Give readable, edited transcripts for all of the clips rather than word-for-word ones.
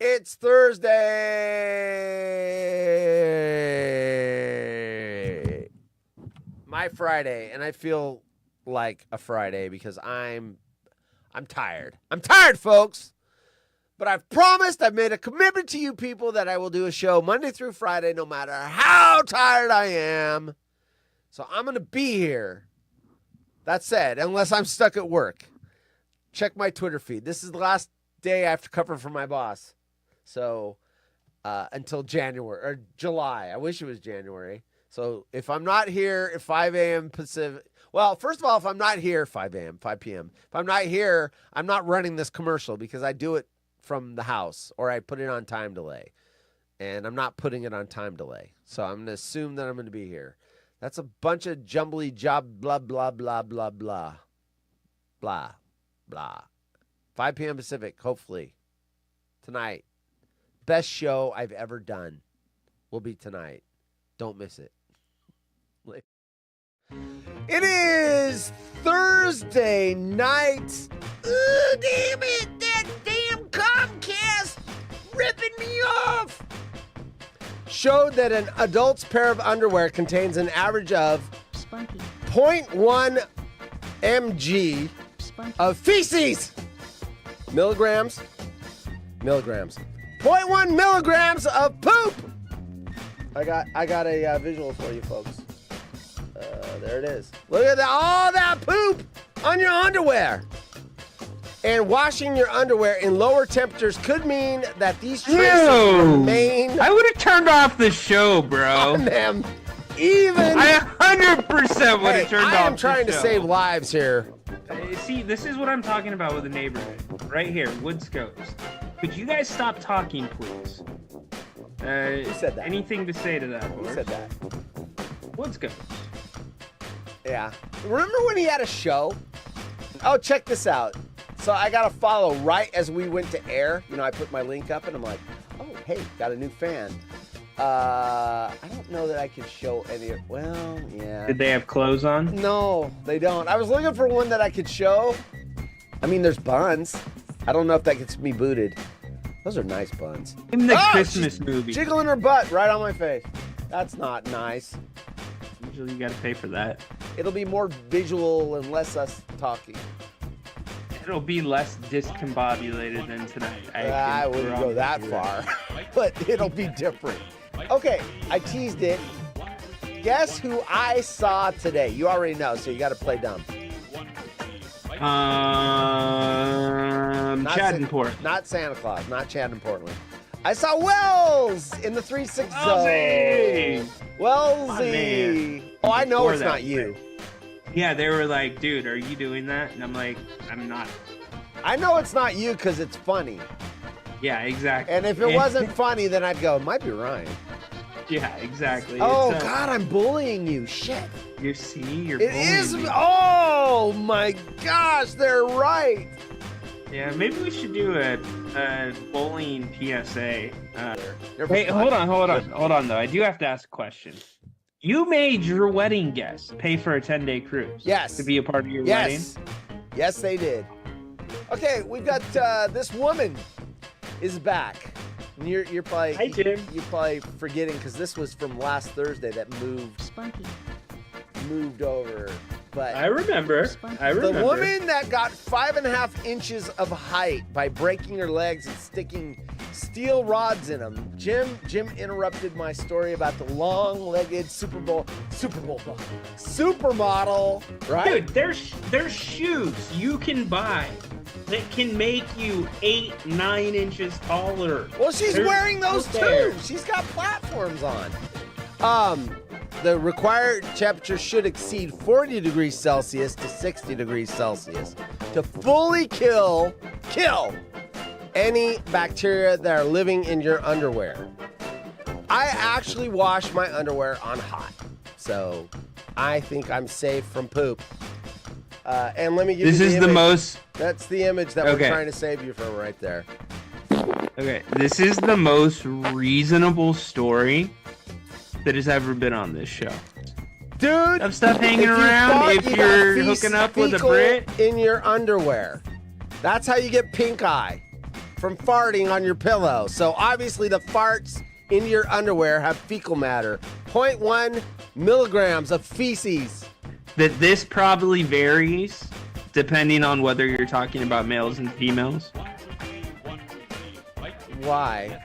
It's Thursday. My Friday, and I feel like a Friday because I'm tired. I'm tired, folks. But I've promised, I've made a commitment to you people that I will do a show Monday through Friday no matter how tired I am. So I'm going to be here. That said, unless I'm stuck at work. Check my Twitter feed. This is the last day I have to cover for my boss. So until January or July. I wish it was January. So if I'm not here at 5 a.m. Pacific. Well, first of all, if I'm not here 5 a.m., 5 p.m. If I'm not here, I'm not running this commercial because I do it from the house or I put it on time delay. And I'm not putting it on time delay. So I'm going to assume that I'm going to be here. That's a bunch of jumbly job, blah, blah, blah, blah, blah. Blah, blah. 5 p.m. Pacific, hopefully. Tonight. Best show I've ever done will be tonight. Don't miss it. It is Thursday night. Damn it. That damn Comcast ripping me off. Showed that an adult's pair of underwear contains an average of 0.1 mg of feces. Milligrams. 0.1 milligrams of poop. I got a visual for you folks. There it is. Look at all that poop on your underwear. And washing your underwear in lower temperatures could mean that these traces remain. I would have turned off the show, bro. On them, even. I 100% would have turned off. I am trying to save lives here. See, this is what I'm talking about with the neighborhood. Right here, Woodscopes. Could you guys stop talking, please? Who said that? Anything to say to that? Who said that? Woodscopes. Yeah. Remember when he had a show? Oh, check this out. So I got to follow right as we went to air. You know, I put my link up and I'm like, oh, hey, got a new fan. I don't know that I could show any. Well, yeah. Did they have clothes on? No, they don't. I was looking for one that I could show. I mean, there's buns. I don't know if that gets me booted. Those are nice buns. In the Christmas movie. Jiggling her butt right on my face. That's not nice. Usually you got to pay for that. It'll be more visual and less us talking. It'll be less discombobulated than tonight. I wouldn't go that far, but it'll be different. Okay, I teased it. Guess who I saw today? You already know, so you got to play dumb. Chad in Portland. Not Santa Claus, not Chad in Portland. I saw Wells in the 3-6 zone. Wellsy. Oh, I know it's not you. Yeah, they were like, dude, are you doing that? And I'm like, I'm not. I know it's not you because it's funny. Yeah, exactly. And if it wasn't funny, then I'd go, it might be Ryan. Yeah, exactly. Oh, God, I'm bullying you. Shit. You see, you're bullying me. Oh, my gosh, they're right. Yeah, maybe we should do a bullying PSA. Hey, hold on, though. I do have to ask a question. You made your wedding guests pay for a 10-day cruise. Yes. To be a part of your wedding? Yes, they did. Okay, we've got this woman is back. And you're probably Hi, Jim. You're probably forgetting because this was from last Thursday that moved over. But I remember. The woman that got 5.5 inches of height by breaking her legs and sticking steel rods in them. Jim interrupted my story about the long-legged supermodel, right? Dude, there's shoes you can buy that can make you 8-9 inches taller. Well, she's wearing those too. She's got platforms on. The required temperature should exceed 40 degrees Celsius to 60 degrees Celsius to fully kill any bacteria that are living in your underwear. I actually wash my underwear on hot, so I think I'm safe from poop. And let me give you the image. That's the image that we're trying to save you from right there. Okay, this is the most reasonable story that has ever been on this show. Dude, of stuff hanging around if you're hooking up with a Brit in your underwear. That's how you get pink eye from farting on your pillow. So obviously the farts in your underwear have fecal matter. 0.1 milligrams of feces. That this probably varies depending on whether you're talking about males and females. Why?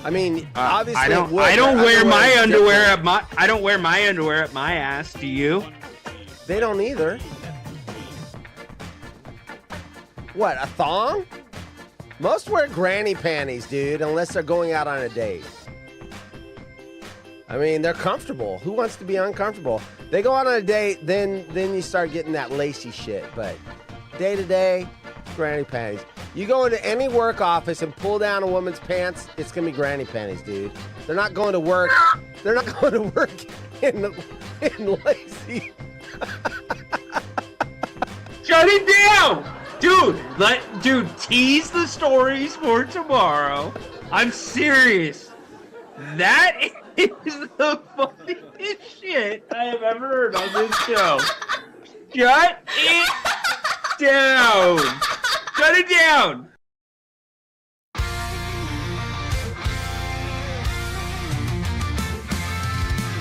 I mean, obviously, I don't wear my underwear at my. I don't wear my underwear at my ass. Do you? They don't either. What, a thong? Most wear granny panties, dude, unless they're going out on a date. I mean, they're comfortable. Who wants to be uncomfortable? They go out on a date, then you start getting that lacy shit. But day to day, granny panties. You go into any work office and pull down a woman's pants, it's gonna be granny panties, dude. They're not going to work. They're not going to work in lacy. Shut it down, dude. Tease the stories for tomorrow. I'm serious. That is the funniest shit I have ever heard on this show. Shut it down. Shut it down.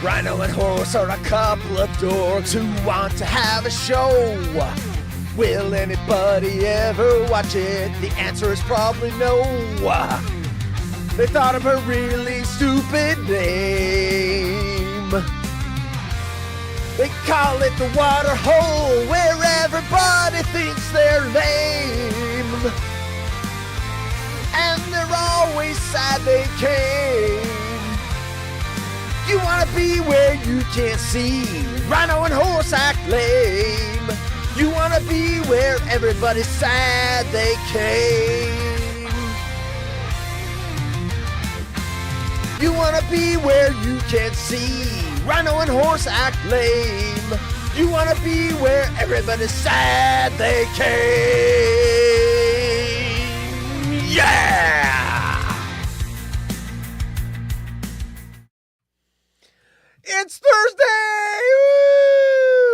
Rhino and Horse are a couple of dorks who want to have a show. Will anybody ever watch it? The answer is probably no. They thought of a really stupid name. They call it the Waterhole, where everybody thinks they're lame. And they're always sad they came. You wanna be where you can't see. Rhino and Horse act lame. You wanna be where everybody's sad they came. You wanna be where you can't see. Rhino and Horse act lame. You wanna be where everybody's sad they came. Yeah! It's Thursday!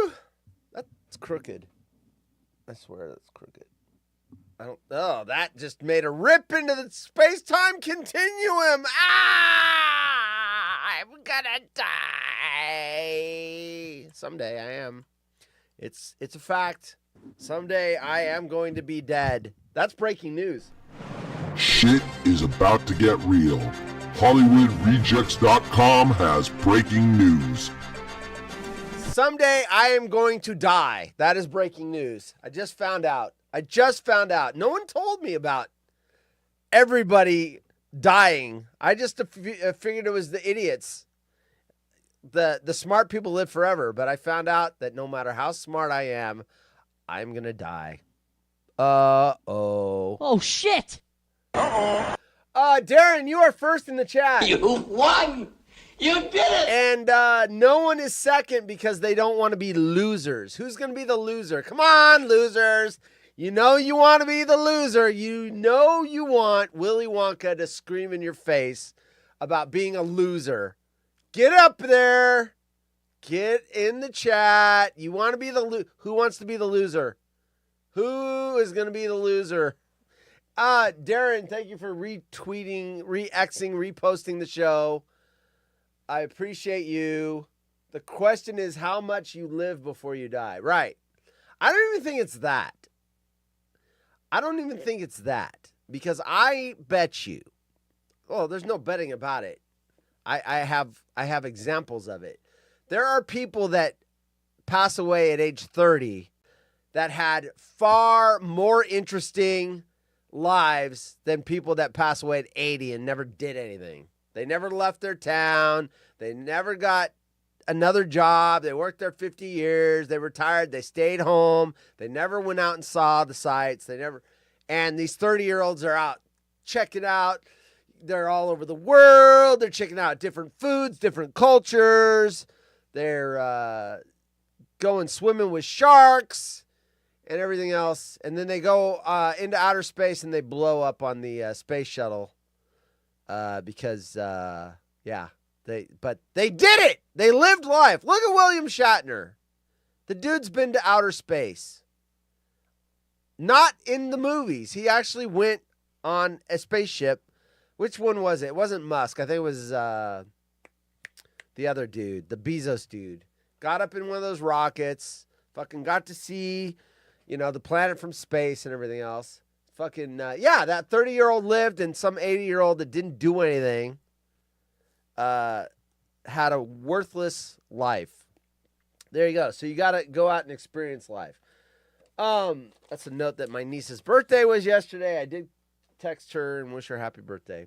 Woo! That's crooked. I swear that's crooked. That just made a rip into the space-time continuum. I'm gonna die. Someday I am. It's a fact. Someday I am going to be dead. That's breaking news. Shit is about to get real. HollywoodRejects.com has breaking news. Someday I am going to die. That is breaking news. I just found out. No one told me about everybody dying. I just figured it was the idiots. The smart people live forever, but I found out that no matter how smart I am, I'm going to die. Uh-oh. Oh, shit! Uh-oh. Darren, you are first in the chat. You won! You did it! And no one is second because they don't want to be losers. Who's going to be the loser? Come on, losers. You know you want to be the loser. You know you want Willy Wonka to scream in your face about being a loser. Get up there. Get in the chat. You want to be the who wants to be the loser? Who is going to be the loser? Darren, thank you for retweeting, re-Xing, reposting the show. I appreciate you. The question is how much you live before you die. Right. I don't even think it's that. Because I bet you, there's no betting about it. I have examples of it. There are people that pass away at age 30 that had far more interesting lives than people that pass away at 80 and never did anything. They never left their town. They never got another job. They worked there 50 years. They retired. They stayed home. They never went out and saw the sights. And these 30-year-olds are out. Check it out. They're all over the world. They're checking out different foods, different cultures. They're going swimming with sharks and everything else. And then they go into outer space and they blow up on the space shuttle because, they did it. They lived life. Look at William Shatner. The dude's been to outer space. Not in the movies. He actually went on a spaceship. Which one was it? It wasn't Musk. I think it was the other dude, the Bezos dude. Got up in one of those rockets. Fucking got to see, the planet from space and everything else. Fucking, that 30-year-old lived, and some 80-year-old that didn't do anything had a worthless life. There you go. So you got to go out and experience life. That's a note that my niece's birthday was yesterday. I did text her and wish her happy birthday.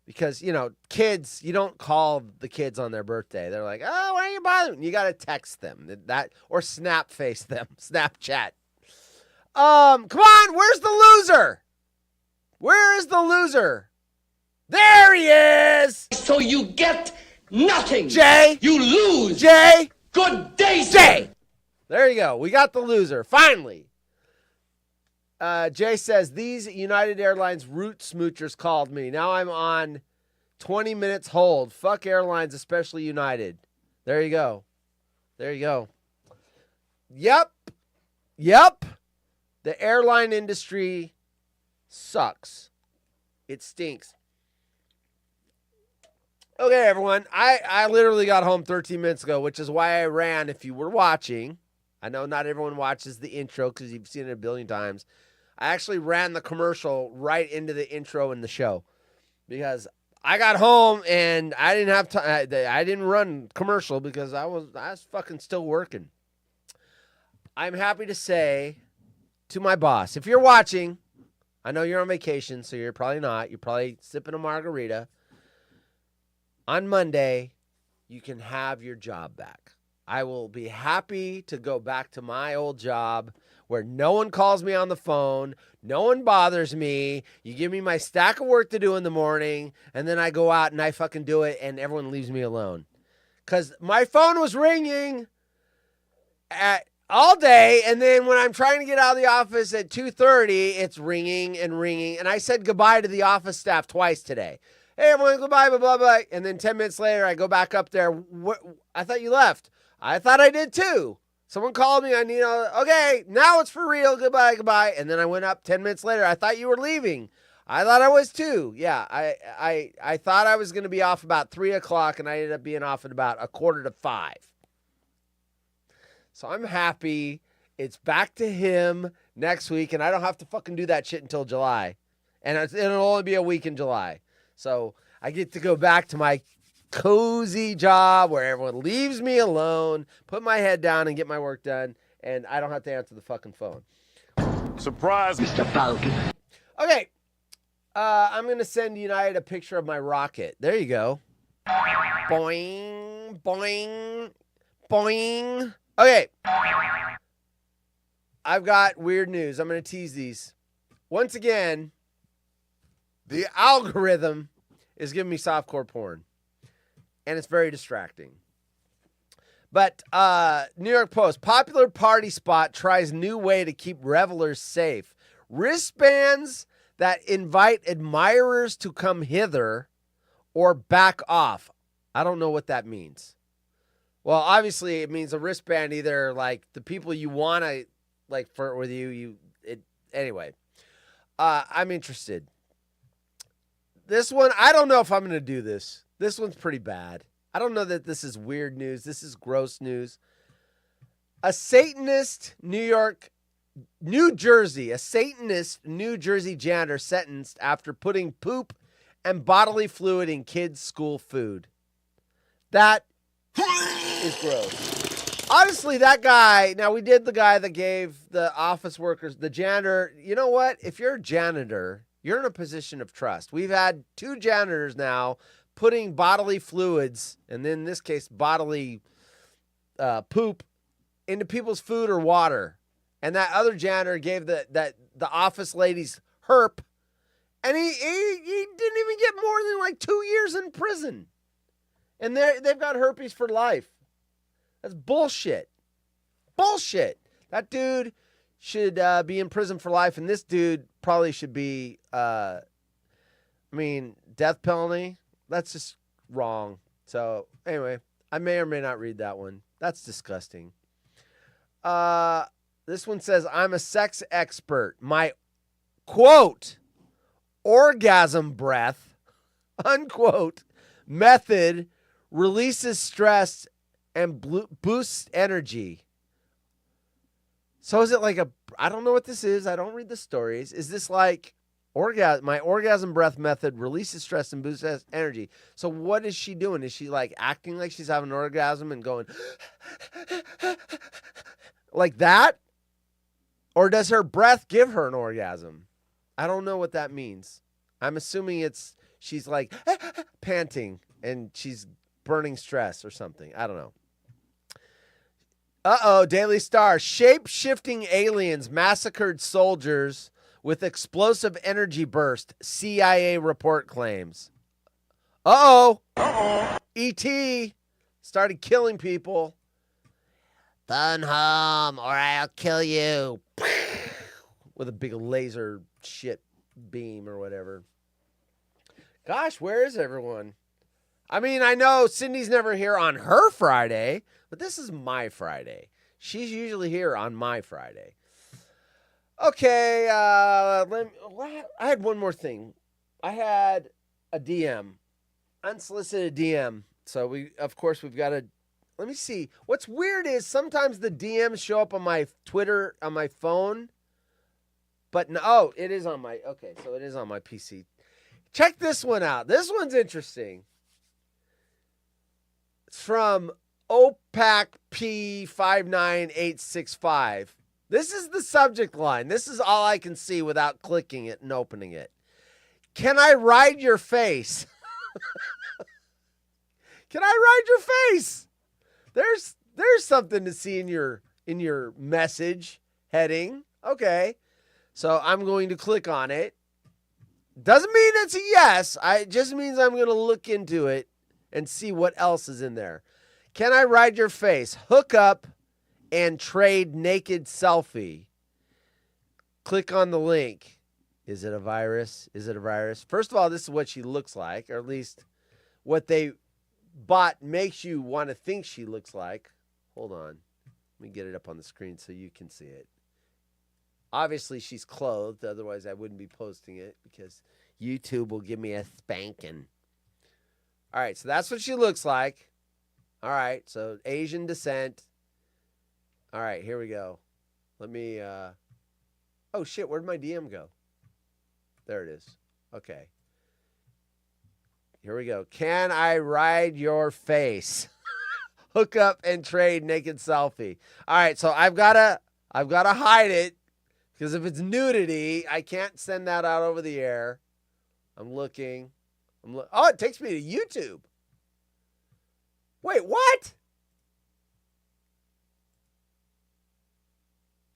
Because, kids, you don't call the kids on their birthday. They're like, oh, why are you bothering? You got to text them or snap face them, Snapchat. Come on, where's the loser? Where is the loser? There he is. So you get nothing. Jay. You lose. Jay. Good day, Jay. There you go. We got the loser. Finally. Jay says, these United Airlines route smoochers called me. Now I'm on 20 minutes hold. Fuck airlines, especially United. There you go. There you go. Yep. The airline industry sucks. It stinks. Okay, everyone. I literally got home 13 minutes ago, which is why I ran if you were watching. I know not everyone watches the intro because you've seen it a billion times. I actually ran the commercial right into the intro in the show because I got home and I didn't have time. I didn't run commercial because I was fucking still working. I'm happy to say to my boss, if you're watching, I know you're on vacation, so you're probably not. You're probably sipping a margarita. On Monday, you can have your job back. I will be happy to go back to my old job where no one calls me on the phone, no one bothers me. You give me my stack of work to do in the morning, and then I go out and I fucking do it, and everyone leaves me alone. Because my phone was ringing all day, and then when I'm trying to get out of the office at 2:30, it's ringing and ringing. And I said goodbye to the office staff twice today. Hey, everyone, goodbye, blah, blah, blah. And then 10 minutes later, I go back up there. I thought you left. I thought I did too. Someone called me. Okay, now it's for real. Goodbye. And then I went up 10 minutes later. I thought you were leaving. I thought I was too. Yeah, I thought I was going to be off about 3 o'clock, and I ended up being off at about 4:45. So I'm happy. It's back to him next week, and I don't have to fucking do that shit until July. And it'll only be a week in July. So I get to go back to my cozy job where everyone leaves me alone, put my head down and get my work done, and I don't have to answer the fucking phone. Surprise, Mr. Falcon. Okay. I'm going to send United a picture of my rocket. There you go. Boing, boing, boing. Okay. I've got weird news. I'm going to tease these. Once again, the algorithm is giving me softcore porn. And it's very distracting. But New York Post, popular party spot tries new way to keep revelers safe. Wristbands that invite admirers to come hither or back off. I don't know what that means. Well, obviously it means a wristband, either like the people you want to like flirt with anyway. I'm interested. This one, I don't know if I'm going to do this. This one's pretty bad. I don't know that this is weird news. This is gross news. A Satanist New Jersey janitor sentenced after putting poop and bodily fluid in kids' school food. That is gross. Honestly, that guy, now we did the guy that gave the office workers, the janitor, you know what? If you're a janitor, you're in a position of trust. We've had 2 janitors now putting bodily fluids, and then in this case, bodily poop, into people's food or water. And that other janitor gave the office ladies herp, and he didn't even get more than like 2 years in prison. And they've got herpes for life. That's bullshit. Bullshit. That dude should be in prison for life, and this dude probably should be, death penalty. That's just wrong. So, anyway, I may or may not read that one. That's disgusting. This one says, I'm a sex expert. My, quote, orgasm breath, unquote, method releases stress and boosts energy. So is it like I don't know what this is. I don't read the stories. Is this like my orgasm breath method releases stress and boosts energy? So what is she doing? Is she like acting like she's having an orgasm and going like that? Or does her breath give her an orgasm? I don't know what that means. I'm assuming she's like panting and she's burning stress or something. I don't know. Daily Star. Shape-shifting aliens massacred soldiers with explosive energy burst, CIA report claims. E.T. started killing people. Phone home or I'll kill you. With a big laser shit beam or whatever. Gosh, where is everyone? I mean, I know Cindy's never here on her Friday, but this is my Friday. She's usually here on my Friday. Okay, I had one more thing. I had a DM, unsolicited DM. So we've got to, let me see. What's weird is sometimes the DMs show up on my Twitter, on my phone. But no, it is on my, okay, so it is on my PC. Check this one out. This one's interesting. It's from OPAC P59865. This is the subject line. This is all I can see without clicking it and opening it. Can I ride your face? Can I ride your face? There's something to see in your message heading. Okay. So I'm going to click on it. Doesn't mean it's a yes. It just means I'm going to look into it and see what else is in there. Can I ride your face? Hook up and trade naked selfie. Click on the link. Is it a virus? Is it a virus? First of all, this is what she looks like, or at least what they bought makes you want to think she looks like. Hold on. Let me get it up on the screen so you can see it. Obviously, she's clothed. Otherwise, I wouldn't be posting it because YouTube will give me a spanking. All right, so that's what she looks like. All right, so Asian descent. All right, here we go. Let me, oh shit, where'd my DM go? There it is. Okay. Here we go. Can I ride your face? Hook up and trade naked selfie. All right, so I've gotta hide it because if it's nudity, I can't send that out over the air. I'm looking. Oh, it takes me to YouTube. Wait, what?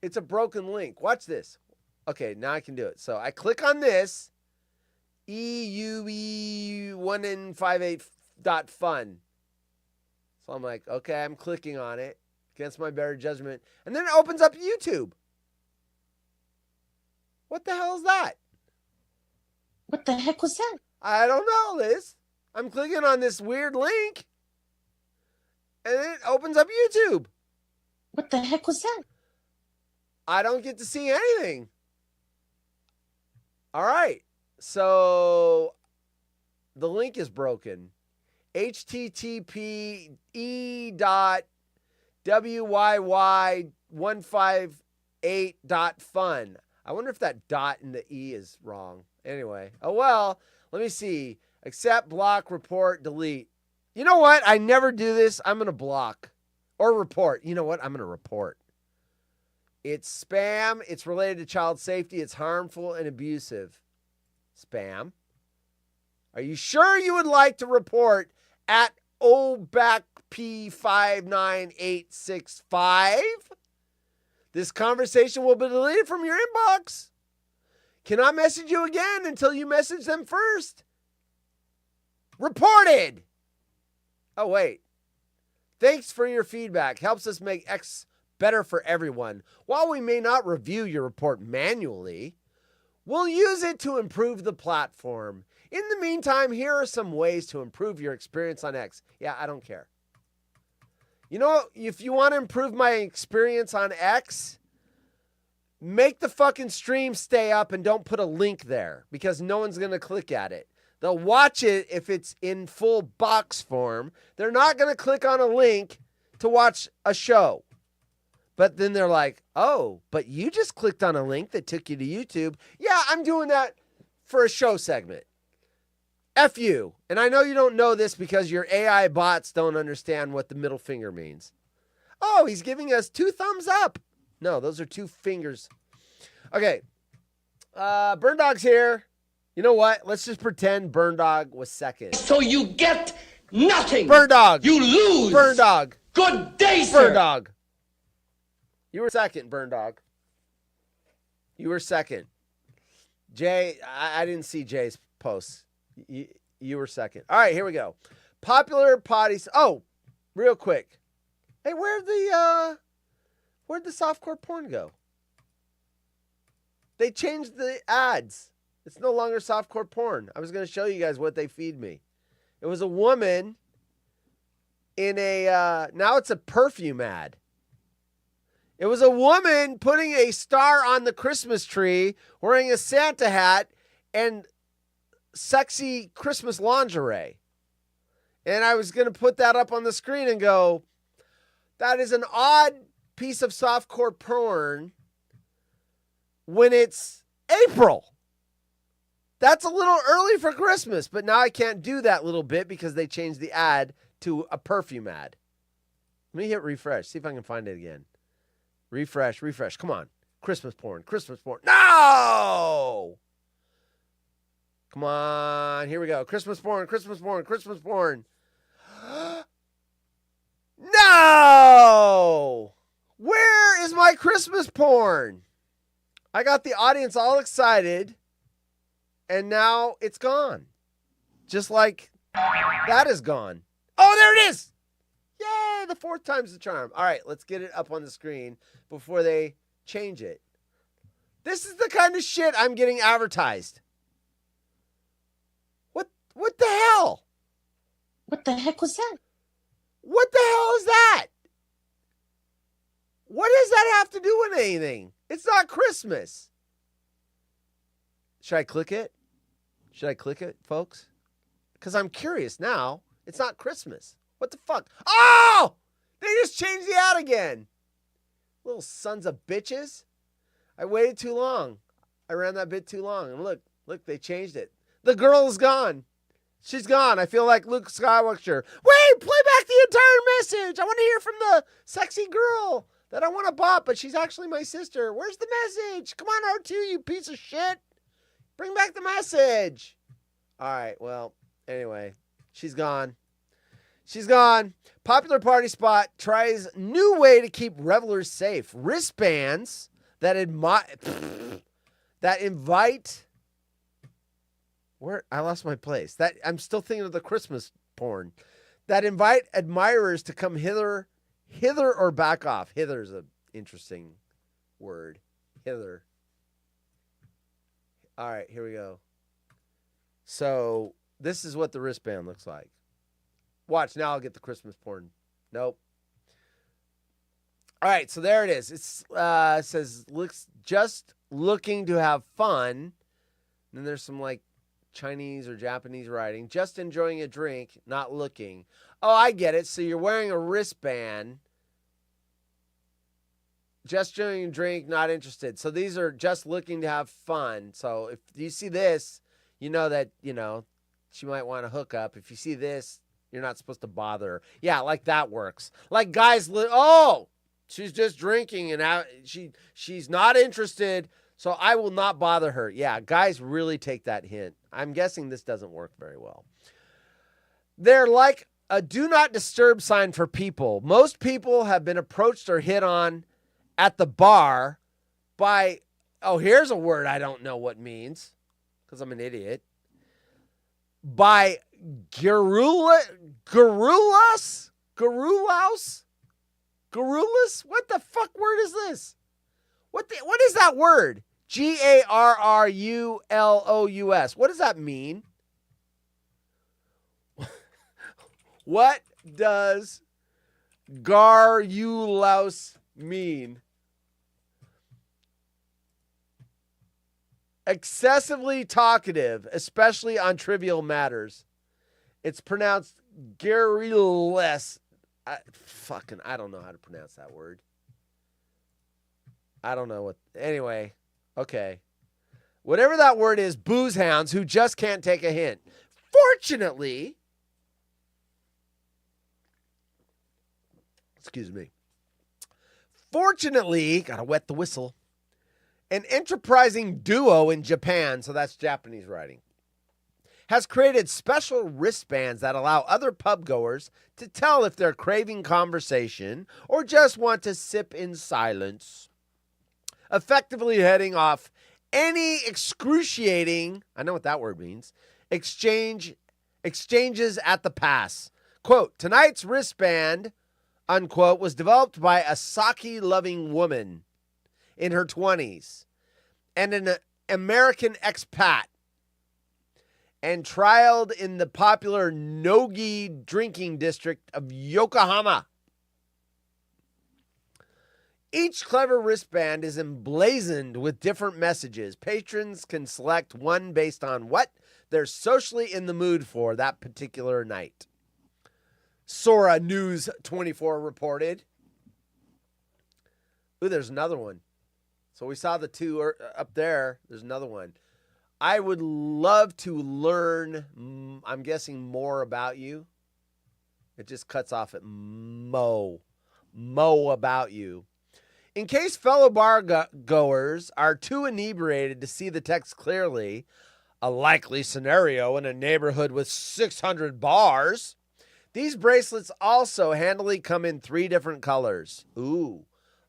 It's a broken link. Watch this. Okay, now I can do it. So I click on this. EUE1N58.fun. So I'm like, okay, I'm clicking on it against my better judgment. And then it opens up YouTube. What the hell is that? What the heck was that? I don't know, Liz. I'm clicking on this weird link. And it opens up YouTube. What the heck was that? I don't get to see anything. All right. So the link is broken. http://wyy158.fun. I wonder if that dot in the E is wrong. Anyway. Oh, well. Let me see. Accept, block, report, delete. You know what? I never do this. I'm going to block or report. You know what? I'm going to report. It's spam. It's related to child safety. It's harmful and abusive. Spam. Are you sure you would like to report at OBACP59865? This conversation will be deleted from your inbox. Cannot message you again until you message them first. Reported. Oh, wait. Thanks for your feedback. Helps us make X better for everyone. While we may not review your report manually, we'll use it to improve the platform. In the meantime, here are some ways to improve your experience on X. Yeah, I don't care. You know, if you want to improve my experience on X, make the fucking stream stay up and don't put a link there because no one's going to click at it. They'll watch it if it's in full box form. They're not going to click on a link to watch a show. But then they're like, oh, but you just clicked on a link that took you to YouTube. Yeah, I'm doing that for a show segment. F you. And I know you don't know this because your AI bots don't understand what the middle finger means. Oh, he's giving us 2 thumbs up. No, those are 2 fingers. Okay. Burn Dog's here. You know what? Let's just pretend Burn Dog was second. So you get nothing. Burn Dog. You lose. Burn Dog. Good day, sir. Burn Dog. You were second, Burn Dog. You were second. Jay, I didn't see Jay's posts. You were second. All right, here we go. Popular potties. Oh, real quick. Hey, where'd the softcore porn go? They changed the ads. It's no longer softcore porn. I was going to show you guys what they feed me. It was a woman in a, now it's a perfume ad. It was a woman putting a star on the Christmas tree, wearing a Santa hat, and sexy Christmas lingerie. And I was going to put that up on the screen and go, that is an odd piece of softcore porn when it's April. That's a little early for Christmas, but now I can't do that little bit because they changed the ad to a perfume ad. Let me hit refresh, see if I can find it again. Refresh. Come on. Christmas porn. No! Come on. Here we go. Christmas porn. No! Where is my Christmas porn? I got the audience all excited, and now it's gone. Just like that is gone. Oh, there it is! Yay, the 4th time's the charm. All right, let's get it up on the screen before they change it. This is the kind of shit I'm getting advertised. What the hell? What the heck was that? What the hell is that? What does that have to do with anything? It's not Christmas. Should I click it? Folks? Because I'm curious now. It's not Christmas. What the fuck? Oh! They just changed the ad again. Little sons of bitches. I waited too long. I ran that bit too long. And look, they changed it. The girl is gone. She's gone. I feel like Luke Skywalker. Wait, play back the entire message. I want to hear from the sexy girl that I want to bop, but she's actually my sister. Where's the message? Come on, R2, you piece of shit. Bring back the message. All right, well, anyway, she's gone. Popular party spot tries new way to keep revelers safe. Wristbands that invite. Where I lost my place. That I'm still thinking of the Christmas porn. That invite admirers to come hither or back off. Hither is an interesting word. Hither. All right, here we go. So this is what the wristband looks like. Watch, now I'll get the Christmas porn. Nope. All right, so there it is. It says, looks just looking to have fun. And then there's some like Chinese or Japanese writing. Just enjoying a drink, not looking. Oh, I get it. So you're wearing a wristband. Just enjoying a drink, not interested. So these are just looking to have fun. So if you see this, you know that, she might want to hook up. If you see this, you're not supposed to bother her. Yeah, like that works. Like guys, she's just drinking and she's not interested, so I will not bother her. Yeah, guys really take that hint. I'm guessing this doesn't work very well. They're like a do not disturb sign for people. Most people have been approached or hit on at the bar by, here's a word I don't know what means because I'm an idiot. By Garulas? What the fuck word is this? What is that word? Garrulous. What does that mean? What does Garrulous mean? Excessively talkative, especially on trivial matters. It's pronounced garrulous. I don't know how to pronounce that word. I don't know what. Anyway, okay. Whatever that word is, booze hounds who just can't take a hint. Fortunately, gotta wet the whistle, an enterprising duo in Japan, so that's Japanese writing, has created special wristbands that allow other pub goers to tell if they're craving conversation or just want to sip in silence, effectively heading off any excruciating, I know what that word means, exchanges at the pass. Quote, tonight's wristband, unquote, was developed by a sake-loving woman in her 20s and an American expat and trialed in the popular Nogi drinking district of Yokohama. Each clever wristband is emblazoned with different messages. Patrons can select one based on what they're socially in the mood for that particular night. Sora News 24 reported. Ooh, there's another one. So we saw the two up there. There's another one. I would love to learn, I'm guessing, more about you. It just cuts off at Mo about you. In case fellow bar goers are too inebriated to see the text clearly, a likely scenario in a neighborhood with 600 bars, these bracelets also handily come in 3 different colors. Ooh,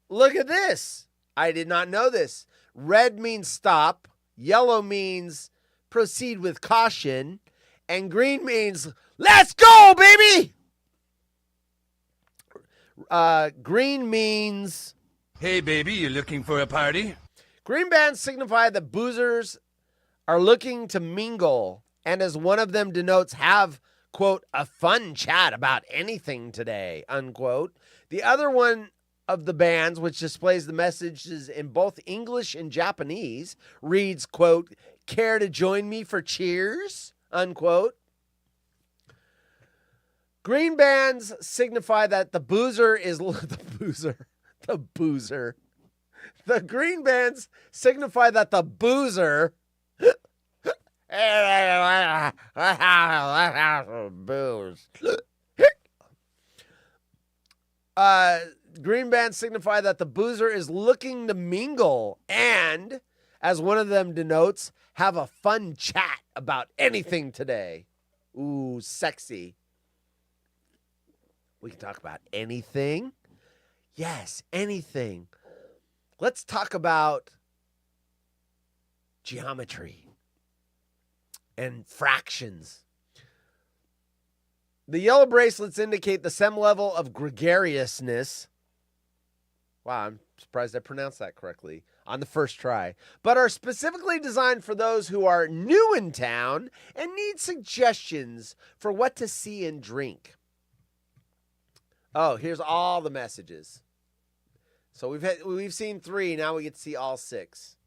look at this. I did not know this. Red means stop, yellow means proceed with caution, and green means let's go, baby! Green means... Hey, baby, you looking for a party? Green bands signify that boozers are looking to mingle, and as one of them denotes, have, quote, a fun chat about anything today, unquote. The other one of the bands, which displays the messages in both English and Japanese, reads, quote, care to join me for cheers, unquote. Green bands signify that the boozer is the green bands signify that the boozer booze. Green bands signify that the boozer is looking to mingle and, as one of them denotes, have a fun chat about anything today. Ooh, sexy. We can talk about anything. Yes, anything. Let's talk about geometry and fractions. The yellow bracelets indicate the same level of gregariousness. Wow, I'm surprised I pronounced that correctly on the first try, but are specifically designed for those who are new in town and need suggestions for what to see and drink. Oh, here's all the messages. So we've seen 3, now we get to see all 6.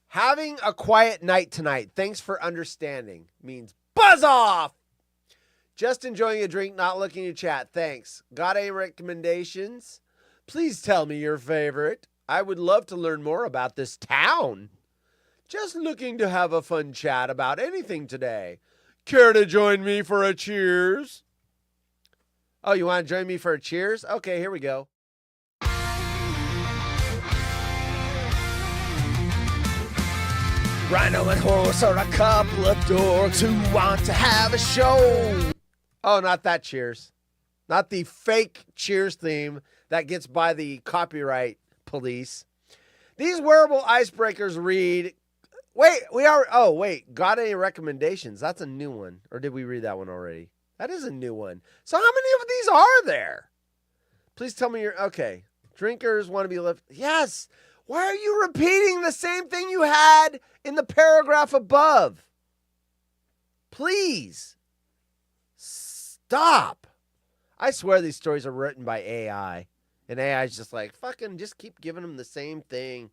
Having a quiet night tonight. Thanks for understanding. Means buzz off. Just enjoying a drink, not looking to chat. Thanks. Got any recommendations? Please tell me your favorite. I would love to learn more about this town. Just looking to have a fun chat about anything today. Care to join me for a cheers? Oh, you want to join me for a cheers? Okay, here we go. Rhino and Horse are a couple of dorks who want to have a show. Oh, not that cheers. Not the fake cheers theme that gets by the copyright police. These wearable icebreakers read... got any recommendations? That's a new one. Or did we read that one already? That is a new one. So how many of these are there? Please tell me okay. Drinkers want to be left. Yes. Why are you repeating the same thing you had in the paragraph above? Please. Stop. I swear these stories are written by AI. And AI is just like, fucking just keep giving them the same thing.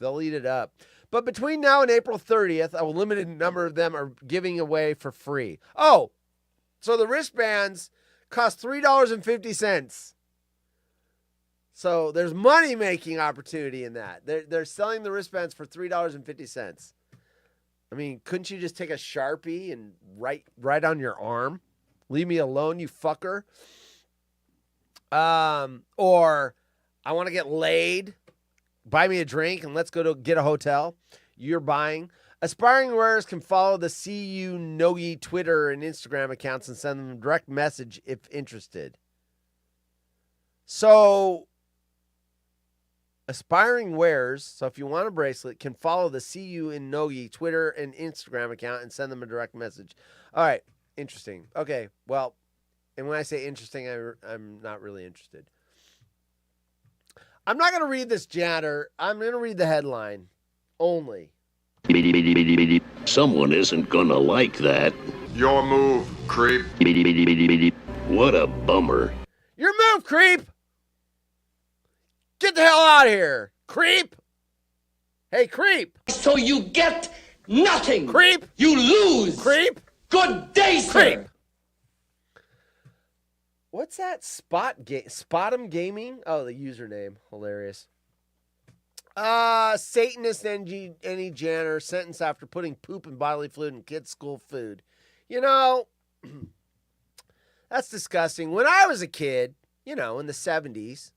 They'll eat it up. But between now and April 30th, a limited number of them are giving away for free. Oh, so the wristbands cost $3.50. So there's money-making opportunity in that. They're selling the wristbands for $3.50. I mean, couldn't you just take a Sharpie and write on your arm? Leave me alone, you fucker. Or I want to get laid. Buy me a drink and let's go to get a hotel. You're buying. Aspiring wearers can follow the CU Nogi Twitter and Instagram accounts and send them a direct message if interested. So, aspiring wearers, so if you want a bracelet, can follow the CU and Nogi Twitter and Instagram account and send them a direct message. All right, interesting. Okay, well, and when I say interesting, I'm not really interested. I'm not going to read this janner. I'm going to read the headline only. Someone isn't gonna like that. Your move, creep. What a bummer. Your move, creep! Get the hell out of here, creep! Hey, creep! So you get nothing. Creep! You lose. Creep! Good day, sir. Creep! What's that? Spotum Gaming? Oh, the username. Hilarious. Satanist any janitor sentenced after putting poop and bodily fluid in kids' school food. You know, that's disgusting. When I was a kid, in the 70s,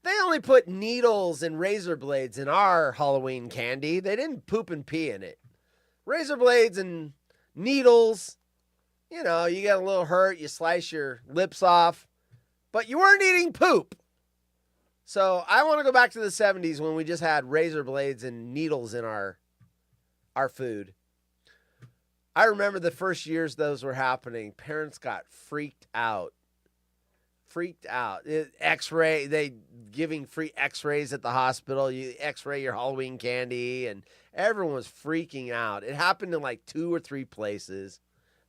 they only put needles and razor blades in our Halloween candy. They didn't poop and pee in it. Razor blades and needles, you get a little hurt, you slice your lips off, but you weren't eating poop. So I want to go back to the 70s when we just had razor blades and needles in our food. I remember the first years those were happening. Parents got freaked out. X-ray, they giving free X-rays at the hospital. You X-ray your Halloween candy, and everyone was freaking out. It happened in like 2 or 3 places.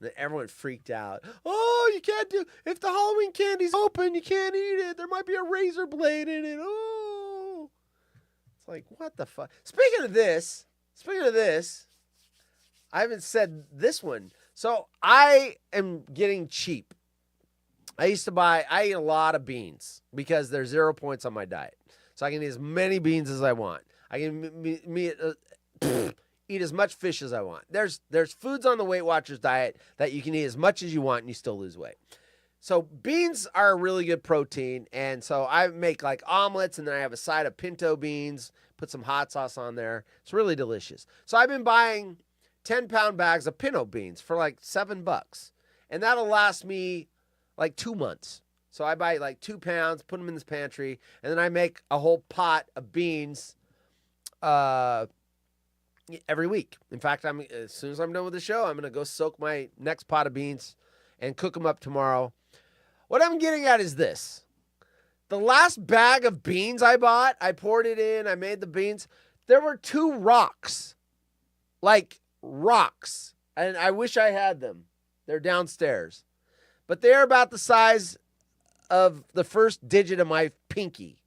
And everyone freaked out. Oh, you can't if the Halloween candy's open, you can't eat it. There might be a razor blade in it. Oh. It's like, what the fuck? Speaking of this, I haven't said this one. So I am getting cheap. I eat a lot of beans because there's 0 points on my diet. So I can eat as many beans as I want. I can eat as much fish as I want. There's foods on the Weight Watchers diet that you can eat as much as you want and you still lose weight. So beans are a really good protein. And so I make like omelets and then I have a side of pinto beans, put some hot sauce on there. It's really delicious. So I've been buying 10-pound bags of pinto beans for like $7. And that'll last me like 2 months. So I buy like 2 pounds, put them in this pantry, and then I make a whole pot of beans every week. In fact, as soon as I'm done with the show, I'm going to go soak my next pot of beans and cook them up tomorrow. What I'm getting at is this. The last bag of beans I bought, I poured it in, I made the beans. There were 2 rocks. Like rocks. And I wish I had them. They're downstairs. But they're about the size of the first digit of my pinky.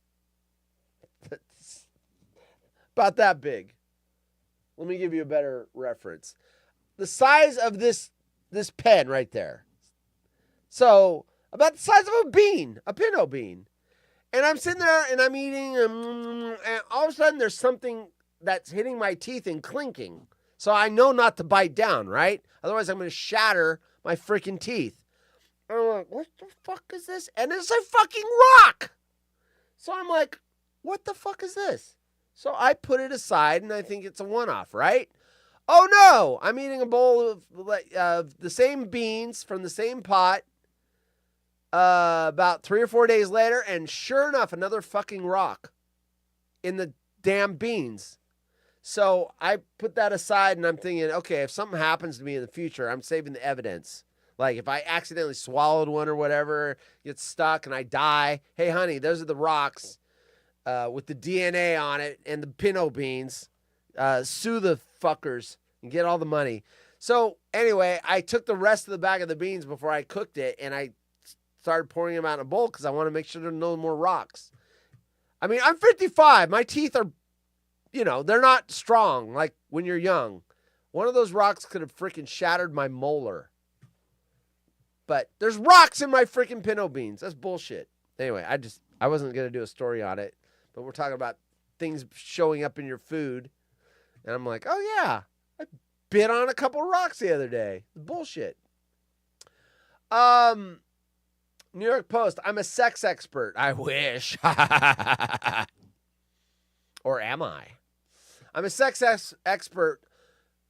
About that big. Let me give you a better reference. The size of this pen right there. So, about the size of a bean, a pinto bean. And I'm sitting there and I'm eating, and all of a sudden there's something that's hitting my teeth and clinking. So I know not to bite down, right? Otherwise I'm going to shatter my freaking teeth. And I'm like, what the fuck is this? And it's a fucking rock. So I'm like, what the fuck is this? So I put it aside, and I think it's a one-off, right? Oh, no. I'm eating a bowl of the same beans from the same pot about 3 or 4 days later, and sure enough, another fucking rock in the damn beans. So I put that aside, and I'm thinking, okay, if something happens to me in the future, I'm saving the evidence. Like if I accidentally swallowed one or whatever, gets stuck, and I die, hey, honey, those are the rocks. With the DNA on it and the pinto beans, sue the fuckers and get all the money. So anyway, I took the rest of the bag of the beans before I cooked it, and I started pouring them out in a bowl because I want to make sure there are no more rocks. I mean, I'm 55. My teeth are, they're not strong like when you're young. One of those rocks could have freaking shattered my molar. But there's rocks in my freaking pinto beans. That's bullshit. Anyway, I wasn't going to do a story on it, but we're talking about things showing up in your food. And I'm like, oh yeah, I bit on a couple rocks the other day. Bullshit. New York Post, I'm a sex expert. I wish. Or am I? I'm a sex expert.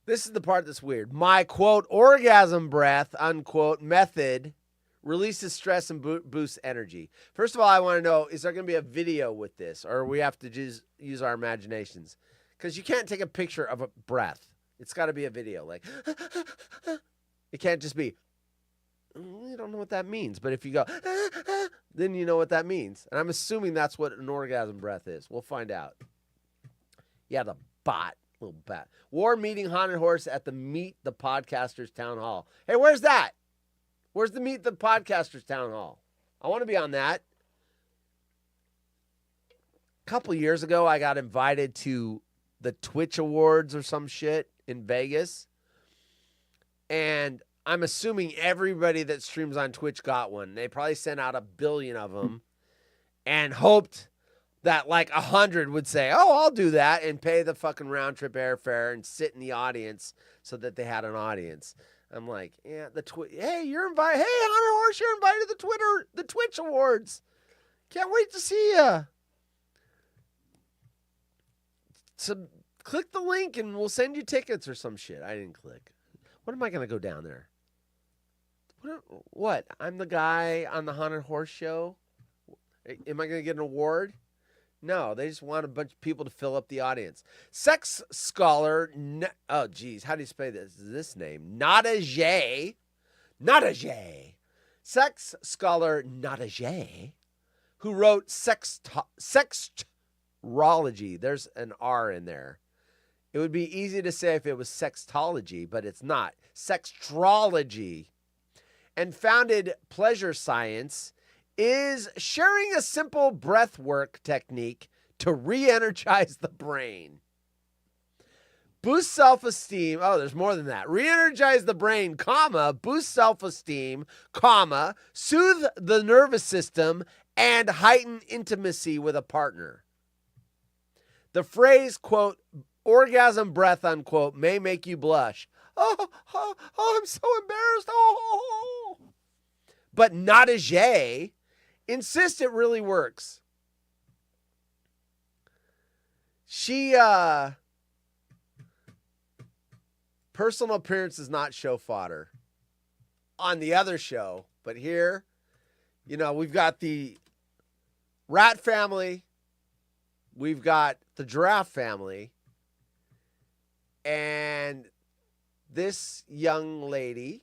This is the part that's weird. My, quote, orgasm breath, unquote, method releases stress and boosts energy. First of all, I want to know, is there going to be a video with this? Or we have to just use our imaginations? Because you can't take a picture of a breath. It's got to be a video. Like, it can't just be, you don't know what that means. But if you go, then you know what that means. And I'm assuming that's what an orgasm breath is. We'll find out. Yeah, the bot. Little bat. War meeting haunted horse at the Meet the Podcasters Town Hall. Hey, where's that? Where's the Meet the Podcasters Town Hall? I want to be on that. A couple years ago, I got invited to the Twitch Awards or some shit in Vegas. And I'm assuming everybody that streams on Twitch got one. They probably sent out 1 billion of them and hoped that like 100 would say, oh, I'll do that, and pay the fucking round trip airfare and sit in the audience so that they had an audience. I'm like, yeah, hey, you're invited. Hey, Hunter Horse, you're invited to the Twitch Awards. Can't wait to see you. So click the link and we'll send you tickets or some shit. I didn't click. What am I going to go down there? What? I'm the guy on the Haunted Horse show? Am I going to get an award? No, they just want a bunch of people to fill up the audience. Sex scholar, how do you spell this name? Nadege. Sex scholar Nadege, who wrote Sextrology. There's an R in there. It would be easy to say if it was sextology, but it's not. Sextrology. And founded Pleasure Science, is sharing a simple breath work technique to re-energize the brain. Boost self-esteem. Oh, there's more than that. Re-energize the brain, boost self-esteem, soothe the nervous system, and heighten intimacy with a partner. The phrase, quote, orgasm breath, unquote, may make you blush. Oh, I'm so embarrassed. Oh. But Nadege insists it really works. She, personal appearance is not show fodder on the other show, but here, we've got the rat family, we've got the giraffe family, and this young lady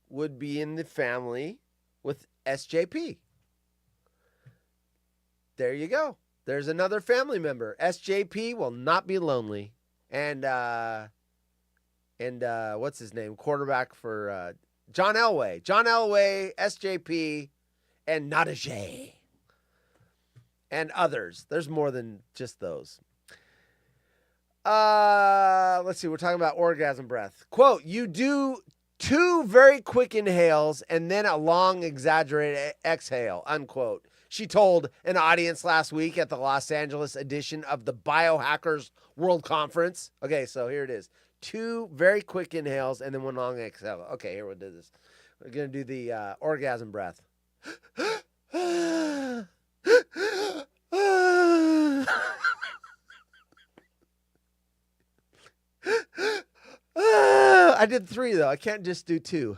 would be in the family with SJP. There you go. There's another family member. SJP will not be lonely. And what's his name? Quarterback for John Elway. John Elway, SJP, and Nadege. And others. There's more than just those. Let's see. We're talking about orgasm breath. Quote, you do 2 very quick inhales and then a long exaggerated exhale, unquote. She told an audience last week at the Los Angeles edition of the Biohackers World Conference. Okay, so here it is. 2 very quick inhales and then 1 long exhale. Okay, here we'll do this. We're going to do the orgasm breath. I did 3, though. I can't just do 2.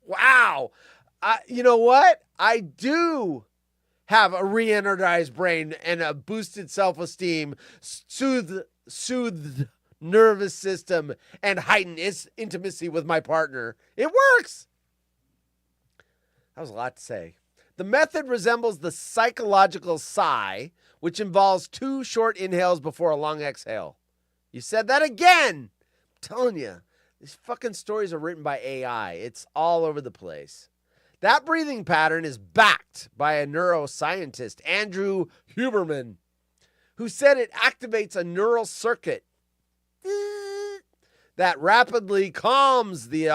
Wow. You know what? I do have a re-energized brain and a boosted self-esteem, soothed nervous system, and heightened intimacy with my partner. It works. That was a lot to say. The method resembles the psychological sigh, which involves 2 short inhales before a long exhale. You said that again. I'm telling you. These fucking stories are written by AI. It's all over the place. That breathing pattern is backed by a neuroscientist, Andrew Huberman, who said it activates a neural circuit that rapidly calms the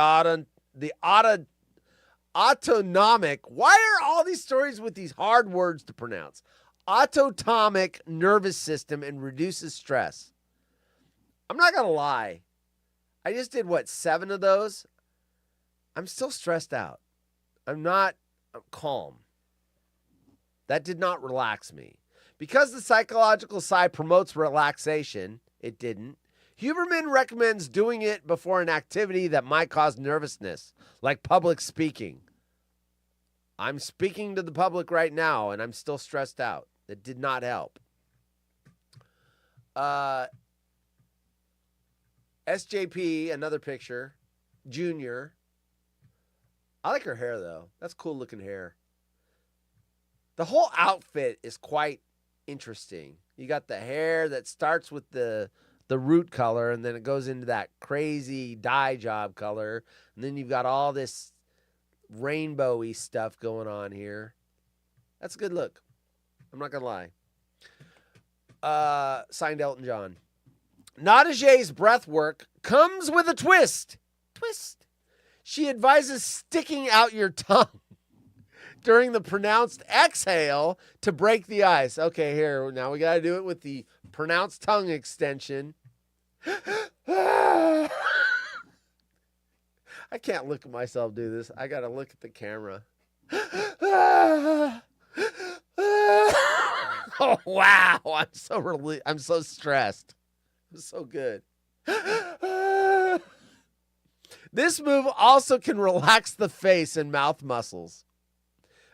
autonomic. Why are all these stories with these hard words to pronounce? Autonomic nervous system and reduces stress. I'm not going to lie. I just did, 7 of those? I'm still stressed out. I'm calm. That did not relax me. Because the psychological side promotes relaxation, it didn't. Huberman recommends doing it before an activity that might cause nervousness, like public speaking. I'm speaking to the public right now, and I'm still stressed out. That did not help. SJP, another picture. Junior. I like her hair, though. That's cool looking hair. The whole outfit is quite interesting. You got the hair that starts with the root color, and then it goes into that crazy dye job color. And then you've got all this rainbowy stuff going on here. That's a good look. I'm not going to lie. Signed Elton John. Nadia's breath work comes with a twist. She advises sticking out your tongue during the pronounced exhale to break the ice. Okay, here, now we got to do it with the pronounced tongue extension. I can't look at myself do this. I got to look at the camera. Oh, wow. I'm so stressed. It's so good. This move also can relax the face and mouth muscles.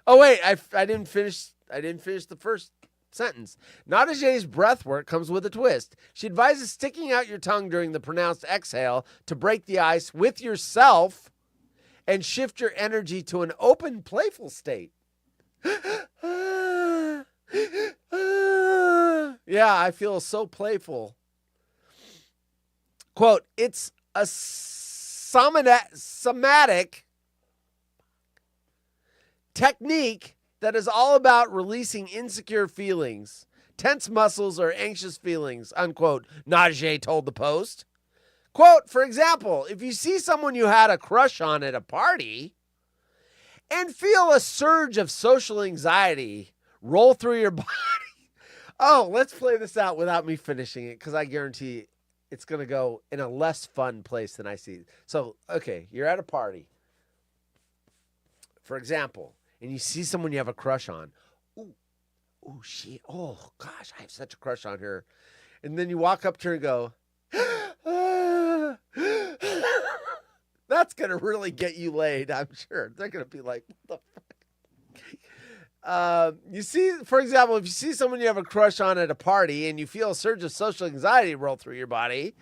Oh, wait, I didn't finish the first sentence. Nadia's breath work comes with a twist. She advises sticking out your tongue during the pronounced exhale to break the ice with yourself and shift your energy to an open, playful state. Yeah, I feel so playful. Quote, it's a somatic technique that is all about releasing insecure feelings, tense muscles, or anxious feelings, unquote, Nadia told the Post. Quote, for example, if you see someone you had a crush on at a party and feel a surge of social anxiety roll through your body. Oh, let's play this out without me finishing it, because I guarantee it's going to go in a less fun place than I see. So, okay, you're at a party, for example, and you see someone you have a crush on. Oh, gosh, I have such a crush on her. And then you walk up to her and go, that's going to really get you laid, I'm sure. They're going to be like, what the fuck? You see, for example, if you see someone you have a crush on at a party and you feel a surge of social anxiety roll through your body,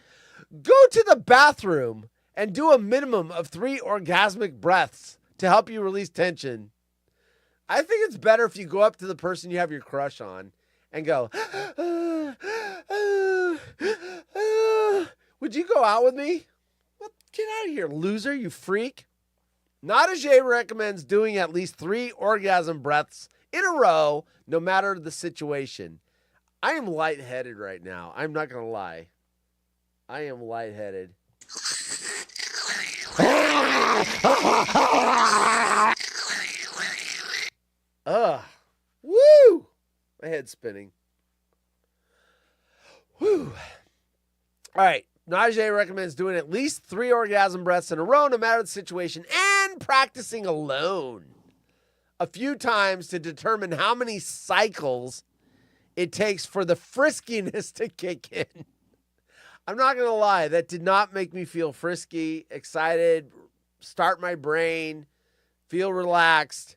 go to the bathroom and do a minimum of 3 orgasmic breaths to help you release tension. I think it's better if you go up to the person you have your crush on and go, would you go out with me? Well, get out of here, loser, you freak. Nadia recommends doing at least 3 orgasm breaths in a row, no matter the situation. I am lightheaded right now. I'm not going to lie. I am lightheaded. Woo! My head's spinning. Woo! All right. Nadia recommends doing at least 3 orgasm breaths in a row, no matter the situation, and practicing alone a few times to determine how many cycles it takes for the friskiness to kick in. I'm not going to lie, that did not make me feel frisky, excited, start my brain, feel relaxed.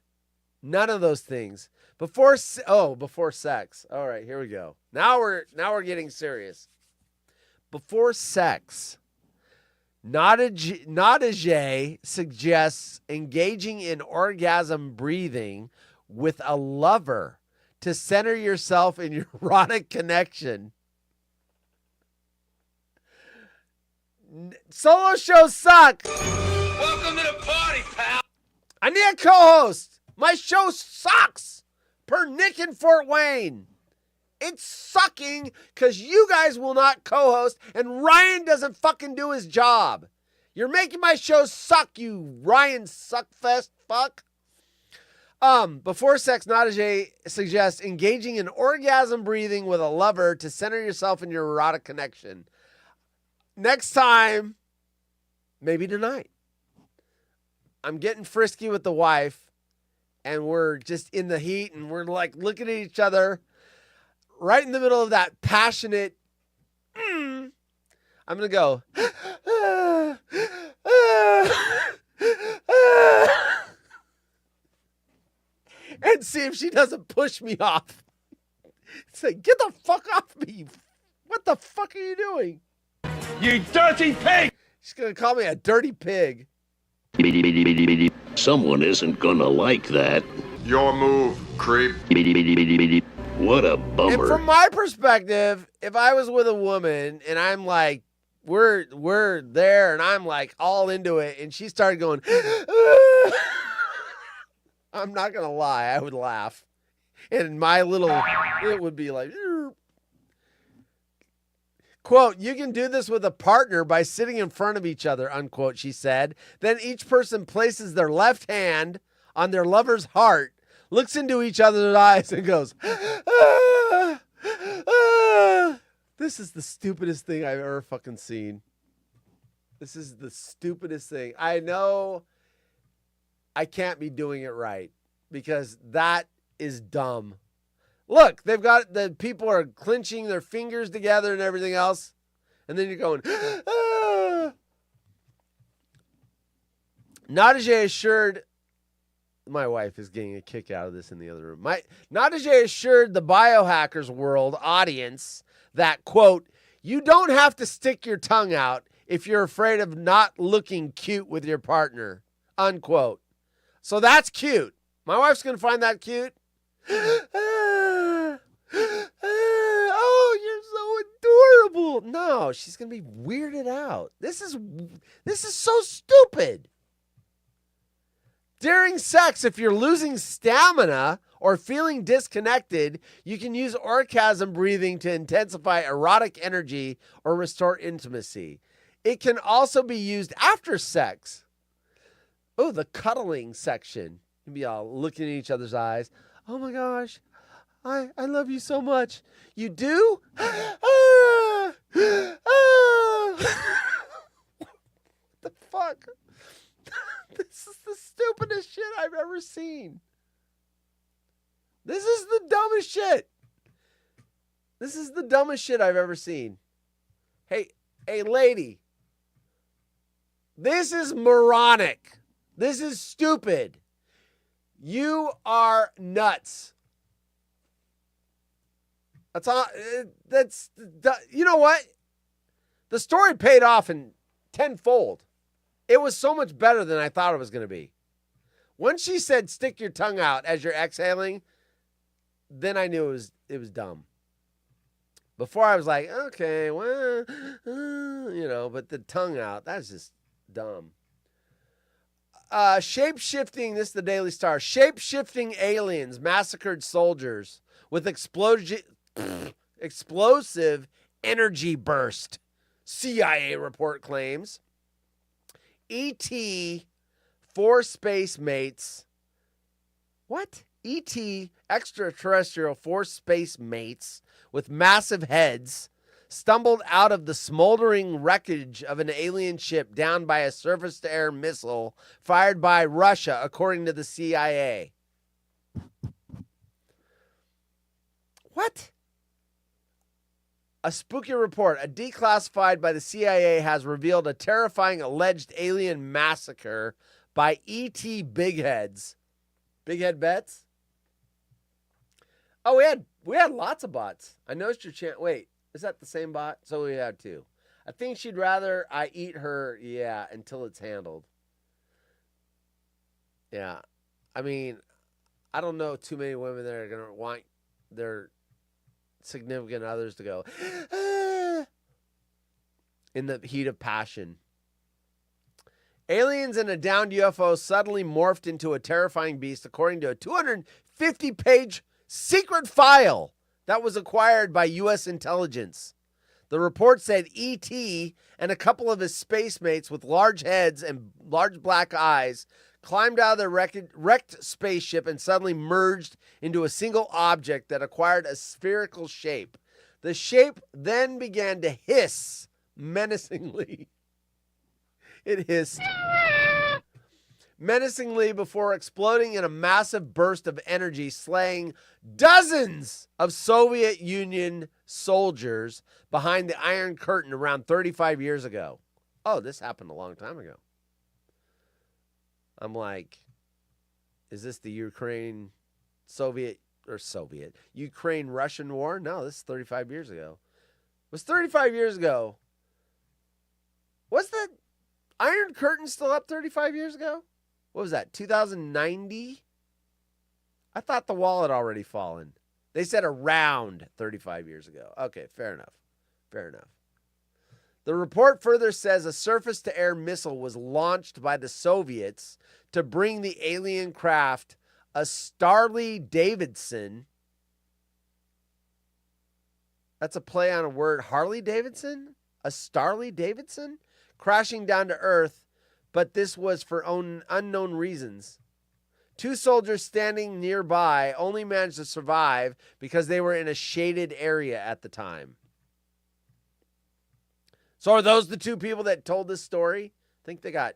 None of those things. Before sex. All right, here we go. Now we're getting serious. Before sex, Nadia suggests engaging in orgasm breathing with a lover to center yourself in your erotic connection. Solo shows suck. Welcome to the party, pal. I need a co-host. My show sucks. Per Nick in Fort Wayne. It's sucking because you guys will not co-host and Ryan doesn't fucking do his job. You're making my show suck, you Ryan Suckfest fuck. Before sex, Nadege suggests engaging in orgasm breathing with a lover to center yourself in your erotic connection. Next time, maybe tonight. I'm getting frisky with the wife, and we're just in the heat, and we're like looking at each other right in the middle of that passionate. I'm gonna go. And see if she doesn't push me off. It's like, get the fuck off me. What the fuck are you doing? You dirty pig! She's going to call me a dirty pig. Someone isn't gonna like that. Your move, creep. What a And bummer. from my perspective, if I was with a woman and I'm like, we're there and I'm like all into it and she started going, I'm not going to lie, I would laugh. And it would be like, quote, you can do this with a partner by sitting in front of each other, unquote, she said. Then each person places their left hand on their lover's heart, looks into each other's eyes and goes, This is the stupidest thing I've ever fucking seen. This is the stupidest thing. I know I can't be doing it right because that is dumb. Look, they've got the people are clenching their fingers together and everything else. And then you're going, Nadege assured, my wife is getting a kick out of this in the other room. Nadege assured the Biohackers World audience that, quote, you don't have to stick your tongue out if you're afraid of not looking cute with your partner, unquote. So that's cute. My wife's going to find that cute. Oh, you're so adorable. No, she's going to be weirded out. This is so stupid. During sex, if you're losing stamina or feeling disconnected, you can use orgasm breathing to intensify erotic energy or restore intimacy. It can also be used after sex. Oh, the cuddling section. You'll be all looking at each other's eyes. Oh my gosh, I love you so much. You do? What the fuck? This is the stupidest shit I've ever seen. This is the dumbest shit. This is the dumbest shit I've ever seen. Hey, lady. This is moronic. This is stupid. You are nuts. That's all. You know what? The story paid off in tenfold. It was so much better than I thought it was going to be. When she said stick your tongue out as you're exhaling, then I knew it was dumb. Before I was like, okay, well, but the tongue out, that's just dumb. Shape-shifting, this is the Daily Star. Shape-shifting aliens massacred soldiers with explosive energy burst, CIA report claims. E.T. four space mates. What? E.T. extraterrestrial four space mates with massive heads stumbled out of the smoldering wreckage of an alien ship downed by a surface-to-air missile fired by Russia, according to the CIA. What? A spooky report, a declassified by the CIA, has revealed a terrifying alleged alien massacre by E.T. Big Heads. Big Head Bets? Oh, we had lots of bots. I noticed your chant. Wait, is that the same bot? So we had two. I think she'd rather I eat her, until it's handled. Yeah. I mean, I don't know too many women that are going to want their significant others to go in the heat of passion. Aliens in a downed UFO suddenly morphed into a terrifying beast, according to a 250-page secret file that was acquired by U.S. intelligence. The report said E.T. and a couple of his space mates with large heads and large black eyes climbed out of their wrecked spaceship and suddenly merged into a single object that acquired a spherical shape. The shape then began to hiss menacingly. It hissed menacingly before exploding in a massive burst of energy, slaying dozens of Soviet Union soldiers behind the Iron Curtain around 35 years ago. Oh, this happened a long time ago. I'm like, is this the Ukraine-Russian war? No, this is 35 years ago. It was 35 years ago. Was the Iron Curtain still up 35 years ago? What was that, 2090? I thought the wall had already fallen. They said around 35 years ago. Okay, fair enough. Fair enough. The report further says a surface-to-air missile was launched by the Soviets to bring the alien craft, a Starley Davidson. That's a play on a word, Harley Davidson? A Starley Davidson? Crashing down to Earth, but this was for unknown reasons. Two soldiers standing nearby only managed to survive because they were in a shaded area at the time. So are those the two people that told this story? I think they got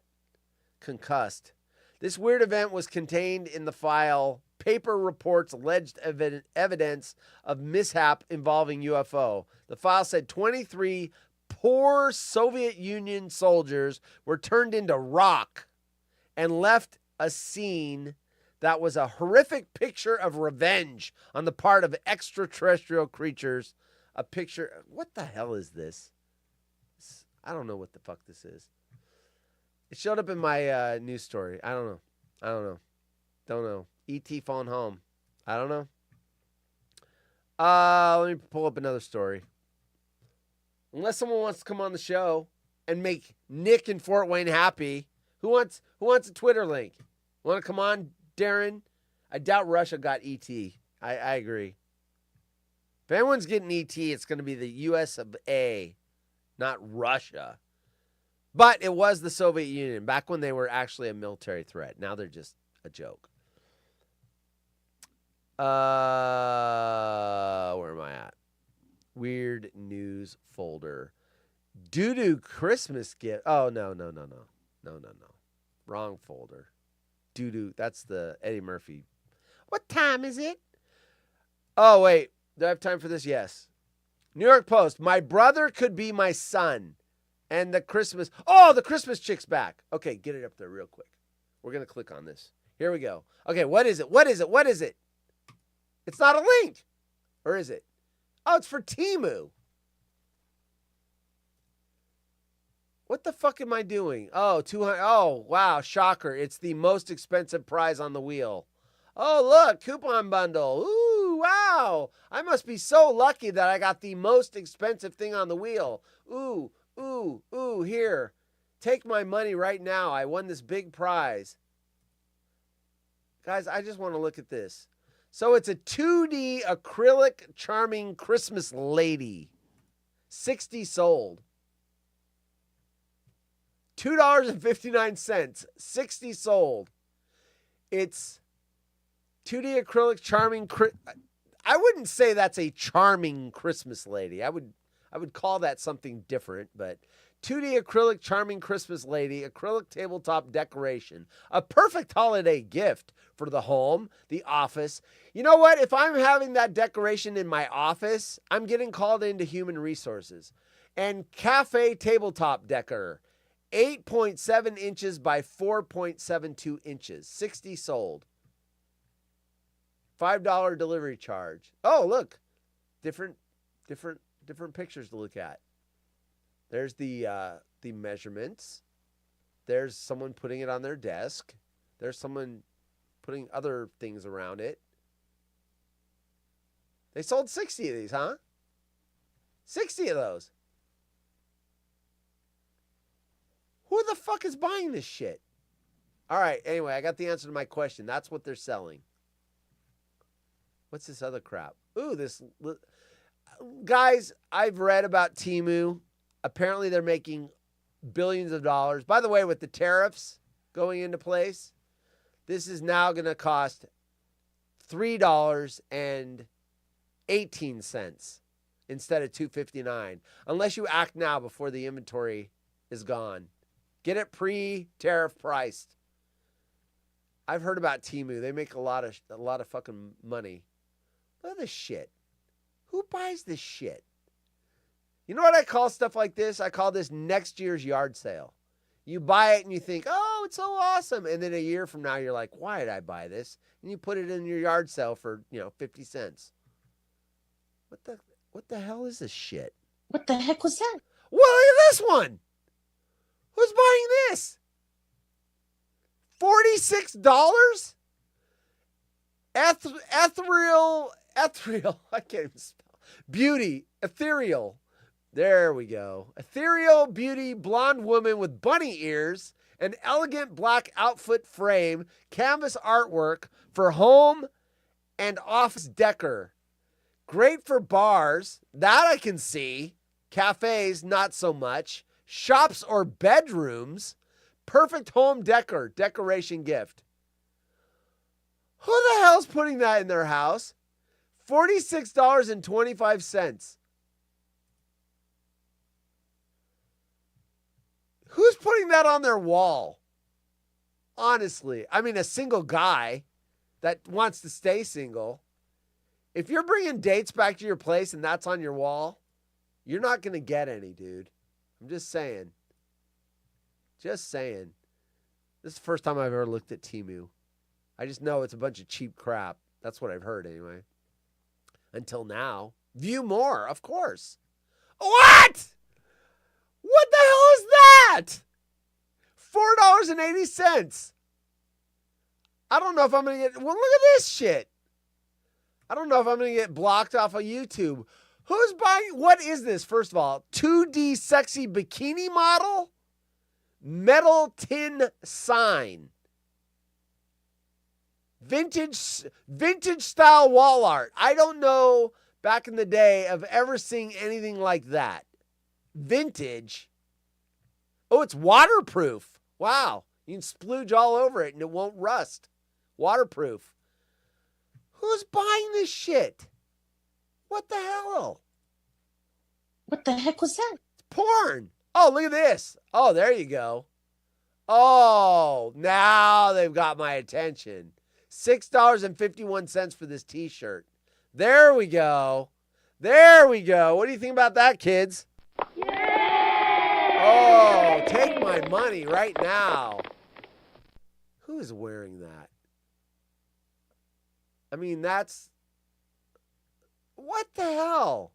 concussed. This weird event was contained in the file. Paper reports alleged evidence of mishap involving UFO. The file said 23 poor Soviet Union soldiers were turned into rock and left a scene that was a horrific picture of revenge on the part of extraterrestrial creatures. A picture. What the hell is this? I don't know what the fuck this is. It showed up in my news story. I don't know. Don't know. E.T. phone home. I don't know. Let me pull up another story. Unless someone wants to come on the show and make Nick in Fort Wayne happy. Who wants a Twitter link? Want to come on, Darren? I doubt Russia got E.T. I agree. If anyone's getting E.T., it's going to be the U.S. of A, not Russia. But it was the Soviet Union back when they were actually a military threat. Now they're just a joke. Where am I at? Weird news folder. Doo-doo Christmas gift. Oh, no. Wrong folder. Doo-doo. That's the Eddie Murphy. What time is it? Oh, wait. Do I have time for this? Yes. New York Post. My brother could be my son. And the Christmas. Oh, the Christmas chick's back. Okay, get it up there real quick. We're going to click on this. Here we go. Okay, what is it? It's not a link. Or is it? Oh, it's for Temu. What the fuck am I doing? Oh, 200. Oh, wow. Shocker. It's the most expensive prize on the wheel. Oh, look. Coupon bundle. Ooh, wow. I must be so lucky that I got the most expensive thing on the wheel. Ooh, here. Take my money right now. I won this big prize. Guys, I just want to look at this. So it's a 2D acrylic charming Christmas lady. 60 sold. $2.59. 60 sold. It's 2D acrylic charming. I wouldn't say that's a charming Christmas lady. I would call that something different, but 2D acrylic charming Christmas lady, acrylic tabletop decoration. A perfect holiday gift for the home, the office. You know what? If I'm having that decoration in my office, I'm getting called into human resources. And cafe tabletop decor, 8.7 inches by 4.72 inches, 60 sold. $5 delivery charge. Oh, look. Different pictures to look at. There's the measurements. There's someone putting it on their desk. There's someone putting other things around it. They sold 60 of these, huh? 60 of those. Who the fuck is buying this shit? All right, anyway, I got the answer to my question. That's what they're selling. What's this other crap? Ooh, this... Guys, I've read about Temu. Apparently, they're making billions of dollars. By the way, with the tariffs going into place, this is now going to cost $3.18 instead of $2.59, unless you act now before the inventory is gone. Get it pre-tariff priced. I've heard about Temu. They make a lot of fucking money. Look at this shit. Who buys this shit? You know what I call stuff like this? I call this next year's yard sale. You buy it and you think, oh, it's so awesome. And then a year from now, you're like, why did I buy this? And you put it in your yard sale for, 50 cents. What the hell is this shit? What the heck was that? Well, look at this one. Who's buying this? $46? Ethereal, I can't even spell. Beauty, ethereal. There we go. Ethereal beauty, blonde woman with bunny ears, an elegant black outfit frame, canvas artwork for home and office decor. Great for bars, that I can see. Cafes, not so much. Shops or bedrooms. Perfect home decoration gift. Who the hell's putting that in their house? $46.25. Who's putting that on their wall? Honestly, I mean, a single guy that wants to stay single. If you're bringing dates back to your place and that's on your wall, you're not going to get any, dude. I'm just saying. Just saying. This is the first time I've ever looked at Temu. I just know it's a bunch of cheap crap. That's what I've heard anyway. Until now. View more, of course. What? What the hell is that? $4.80. I don't know if I'm going to get... Well, look at this shit. I don't know if I'm going to get blocked off of YouTube. Who's buying... What is this, first of all? 2D sexy bikini model? Metal tin sign. Vintage style wall art. I don't know back in the day of ever seeing anything like that. Vintage. Oh, it's waterproof. Wow. You can splooge all over it and it won't rust. Waterproof. Who's buying this shit? What the hell? What the heck was that? It's porn. Oh, look at this. Oh, there you go. Oh, now they've got my attention. $6.51 for this t-shirt. There we go. There we go. What do you think about that, kids? Oh, take my money right now. Who is wearing that? I mean, that's... What the hell?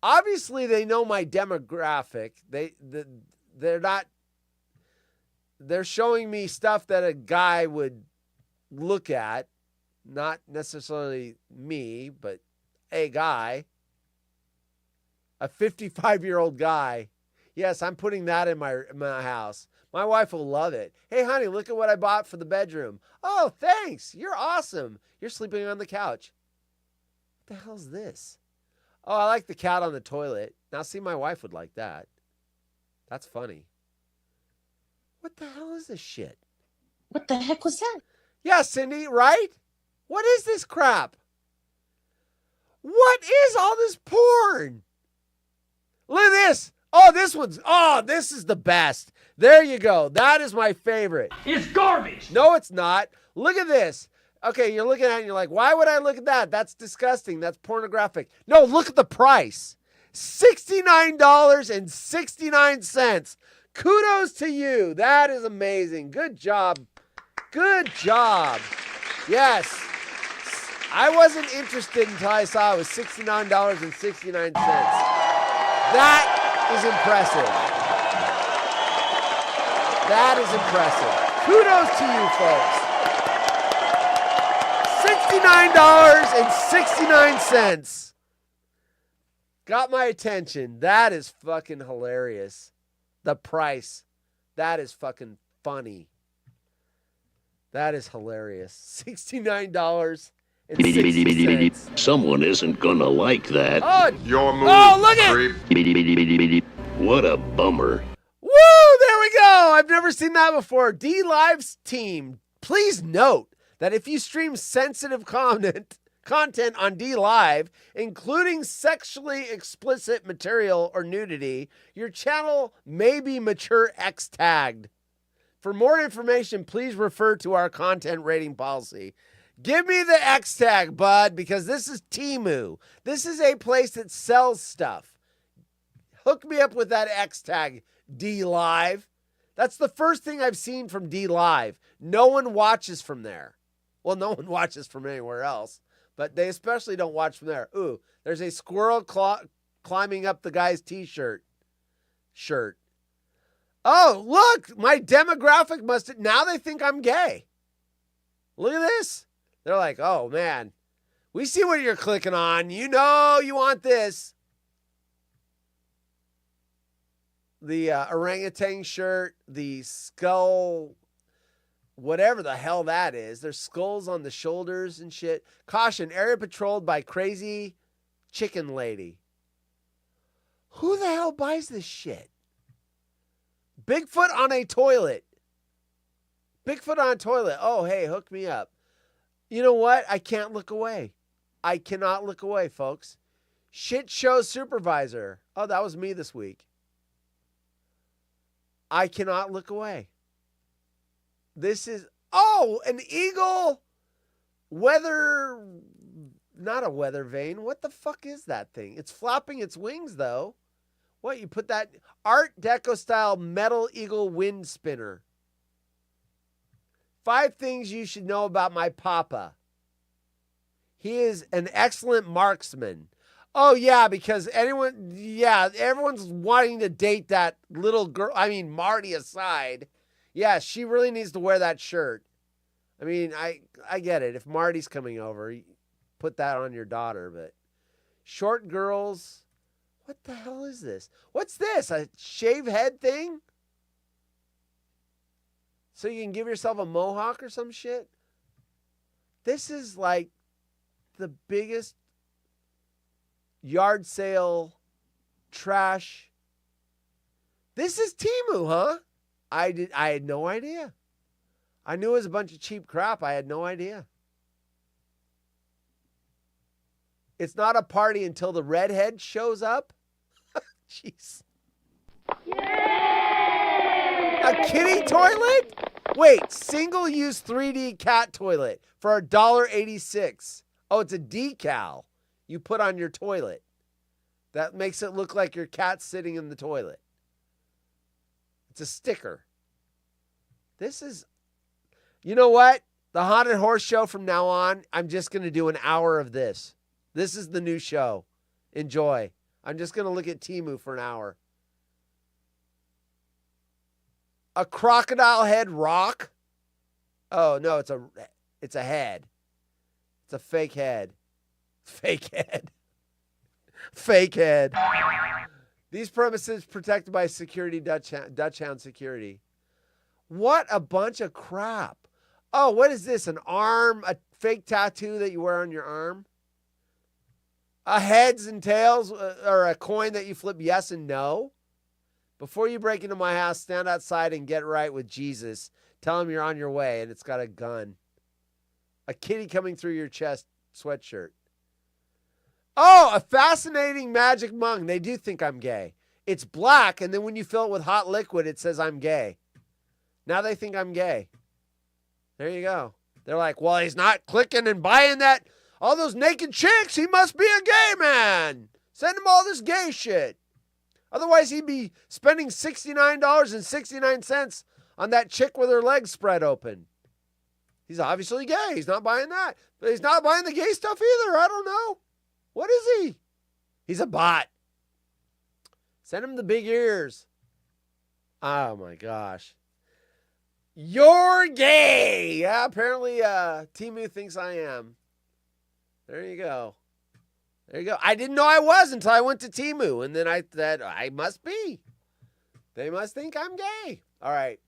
Obviously, they know my demographic. They're not... They're showing me stuff that a guy would look at. Not necessarily me, but a guy. A 55-year-old guy. Yes, I'm putting that in my house. My wife will love it. Hey, honey, look at what I bought for the bedroom. Oh, thanks. You're awesome. You're sleeping on the couch. What the hell's this? Oh, I like the cat on the toilet. Now, see, my wife would like that. That's funny. What the hell is this shit? What the heck was that? Yeah, Cindy, right? What is this crap? What is all this porn? Look at this. Oh, this is the best. There you go. That is my favorite. It's garbage. No, it's not. Look at this. Okay, you're looking at it and you're like, why would I look at that? That's disgusting. That's pornographic. No, look at the price. $69.69. Kudos to you. That is amazing. Good job. Good job. Yes. I wasn't interested until I saw it was $69.69. That is impressive. That is impressive. Kudos to you folks. $69.69. Got my attention. That is fucking hilarious. The price. That is fucking funny. That is hilarious. $69.60. Someone isn't gonna like that. Oh, Your move, look at creep. What a bummer. woo! There we go. I've never seen that before. D Live's team, please note that if you stream sensitive content on D Live, including sexually explicit material or nudity, your channel may be mature X tagged. For more information, please refer to our content rating policy. Give me the X tag, bud, because this is Temu. This is a place that sells stuff. Hook me up with that X tag, D Live. That's the first thing I've seen from D Live. No one watches from there. Well, no one watches from anywhere else, but they especially don't watch from there. Ooh, there's a squirrel climbing up the guy's t-shirt. Oh, look, my demographic now they think I'm gay. Look at this. They're like, oh, man, we see what you're clicking on. You know you want this. The orangutan shirt, the skull, whatever the hell that is. There's skulls on the shoulders and shit. Caution, area patrolled by crazy chicken lady. Who the hell buys this shit? Bigfoot on a toilet. Bigfoot on a toilet. Oh, hey, hook me up. You know what? I can't look away. I cannot look away, folks. Shit show supervisor. Oh, that was me this week. I cannot look away. This is, an eagle not a weather vane. What the fuck is that thing? It's flapping its wings, though. What, you put that Art Deco style metal eagle wind spinner. 5 things you should know about my papa. He is an excellent marksman. Oh, yeah, because everyone's wanting to date that little girl. I mean, Marty aside. Yeah, she really needs to wear that shirt. I mean, I get it. If Marty's coming over, put that on your daughter. But short girls, what the hell is this? What's this? A shave head thing? So you can give yourself a mohawk or some shit? This is like the biggest yard sale trash. This is Temu, huh? I had no idea. I knew it was a bunch of cheap crap. I had no idea. It's not a party until the redhead shows up. Jeez. A kitty toilet? Wait, single-use 3D cat toilet for $1.86. Oh, it's a decal you put on your toilet. That makes it look like your cat's sitting in the toilet. It's a sticker. This is, you know what? The Haunted Horse Show from now on, I'm just going to do an hour of this. This is the new show. Enjoy. I'm just going to look at Temu for an hour. A crocodile head rock? Oh, no, it's a head. It's a fake head. Fake head. Fake head. These premises protected by security, Dutchhound security. What a bunch of crap. Oh, what is this? An arm, a fake tattoo that you wear on your arm? A heads and tails, or a coin that you flip yes and no? Before you break into my house, stand outside and get right with Jesus. Tell him you're on your way, and it's got a gun. A kitty coming through your chest sweatshirt. Oh, a fascinating magic mug. They do think I'm gay. It's black, and then when you fill it with hot liquid, it says I'm gay. Now they think I'm gay. There you go. They're like, well, he's not clicking and buying that. All those naked chicks, he must be a gay man. Send him all this gay shit. Otherwise, he'd be spending $69.69 on that chick with her legs spread open. He's obviously gay. He's not buying that. But he's not buying the gay stuff either. I don't know. What is he? He's a bot. Send him the big ears. Oh, my gosh. You're gay. Yeah, apparently Temu thinks I am. There you go. There you go. I didn't know I was until I went to Temu, and then I said, I must be. They must think I'm gay. All right.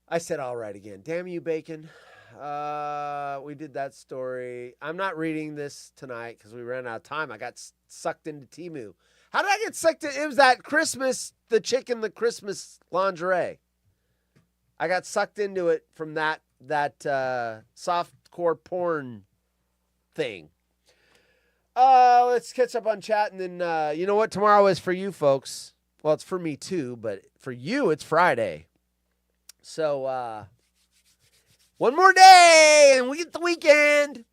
I said all right again. Damn you, Bacon. We did that story. I'm not reading this tonight because we ran out of time. I got sucked into Temu. How did I get sucked in? It was that Christmas, the chick in the Christmas lingerie. I got sucked into it from that softcore porn thing. Let's catch up on chat, and then you know what tomorrow is for you folks. Well, it's for me too, but for you, it's Friday. So one more day, and we get the weekend.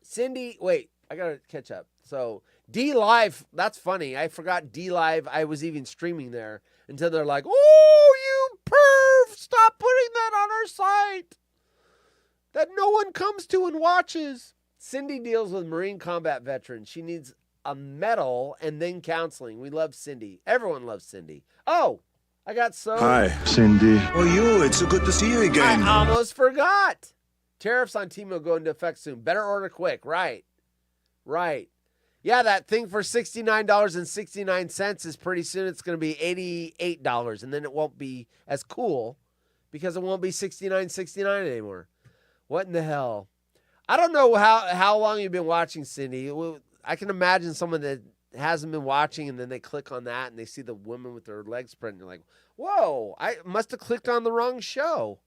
Cindy, wait, I gotta catch up. So D Live, that's funny. I forgot D Live. I was even streaming there until they're like, "Oh, you perv! Stop putting that on our site that no one comes to and watches." Cindy deals with Marine combat veterans. She needs a medal and then counseling. We love Cindy. Everyone loves Cindy. Oh, I got so... Hi, Cindy. Oh, you. It's so good to see you again. I almost forgot. Tariffs on Temu go into effect soon. Better order quick. Right. Yeah, that thing for $69.69 is pretty soon. It's going to be $88, and then it won't be as cool because it won't be $69.69 anymore. What in the hell? I don't know how long you've been watching, Cindy. I can imagine someone that hasn't been watching and then they click on that and they see the woman with her legs spread and you're like, whoa, I must have clicked on the wrong show.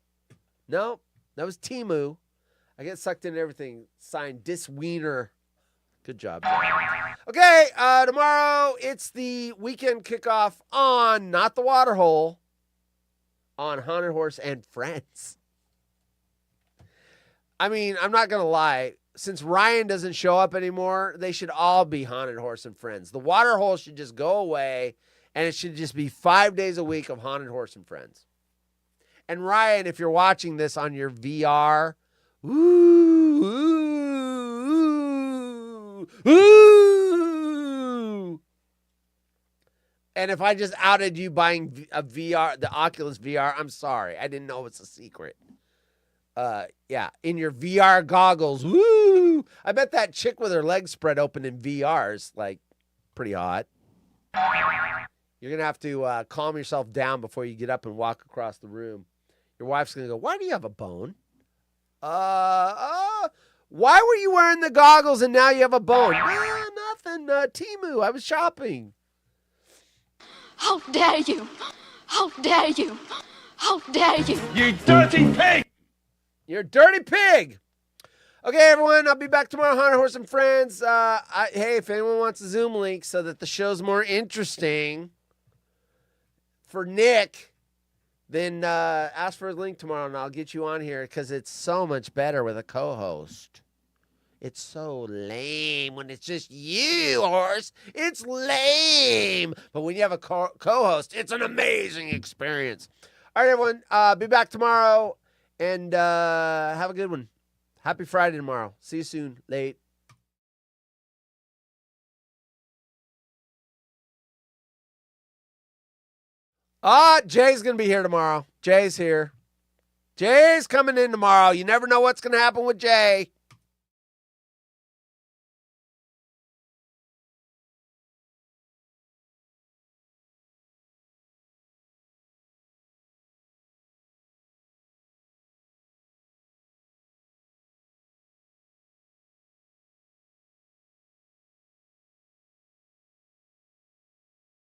No, that was Temu. I get sucked into everything. Signed, Diswiener. Good job. Okay, tomorrow it's the weekend kickoff on, not the Waterhole, on Haunted Horse and Friends. I mean, I'm not going to lie. Since Ryan doesn't show up anymore, they should all be Haunted Horse and Friends. The Waterhole should just go away, and it should just be 5 days a week of Haunted Horse and Friends. And Ryan, if you're watching this on your VR, ooh. And if I just outed you buying a VR, the Oculus VR, I'm sorry. I didn't know it's a secret. Yeah, in your VR goggles. Woo! I bet that chick with her legs spread open in VR is like pretty hot. You're going to have to calm yourself down before you get up and walk across the room. Your wife's going to go, "Why do you have a bone?" Why were you wearing the goggles and now you have a bone? Nothing. Temu, I was shopping. How dare you? How dare you? How dare you? You dirty pig! You're a dirty pig. Okay, everyone, I'll be back tomorrow, Haunted Horse and Friends. Hey, if anyone wants a Zoom link so that the show's more interesting for Nick, then ask for a link tomorrow, and I'll get you on here because it's so much better with a co-host. It's so lame when it's just you, Horse. It's lame. But when you have a co-host, it's an amazing experience. All right, everyone, be back tomorrow. And have a good one. Happy Friday tomorrow. See you soon. Late. Jay's going to be here tomorrow. Jay's here. Jay's coming in tomorrow. You never know what's going to happen with Jay.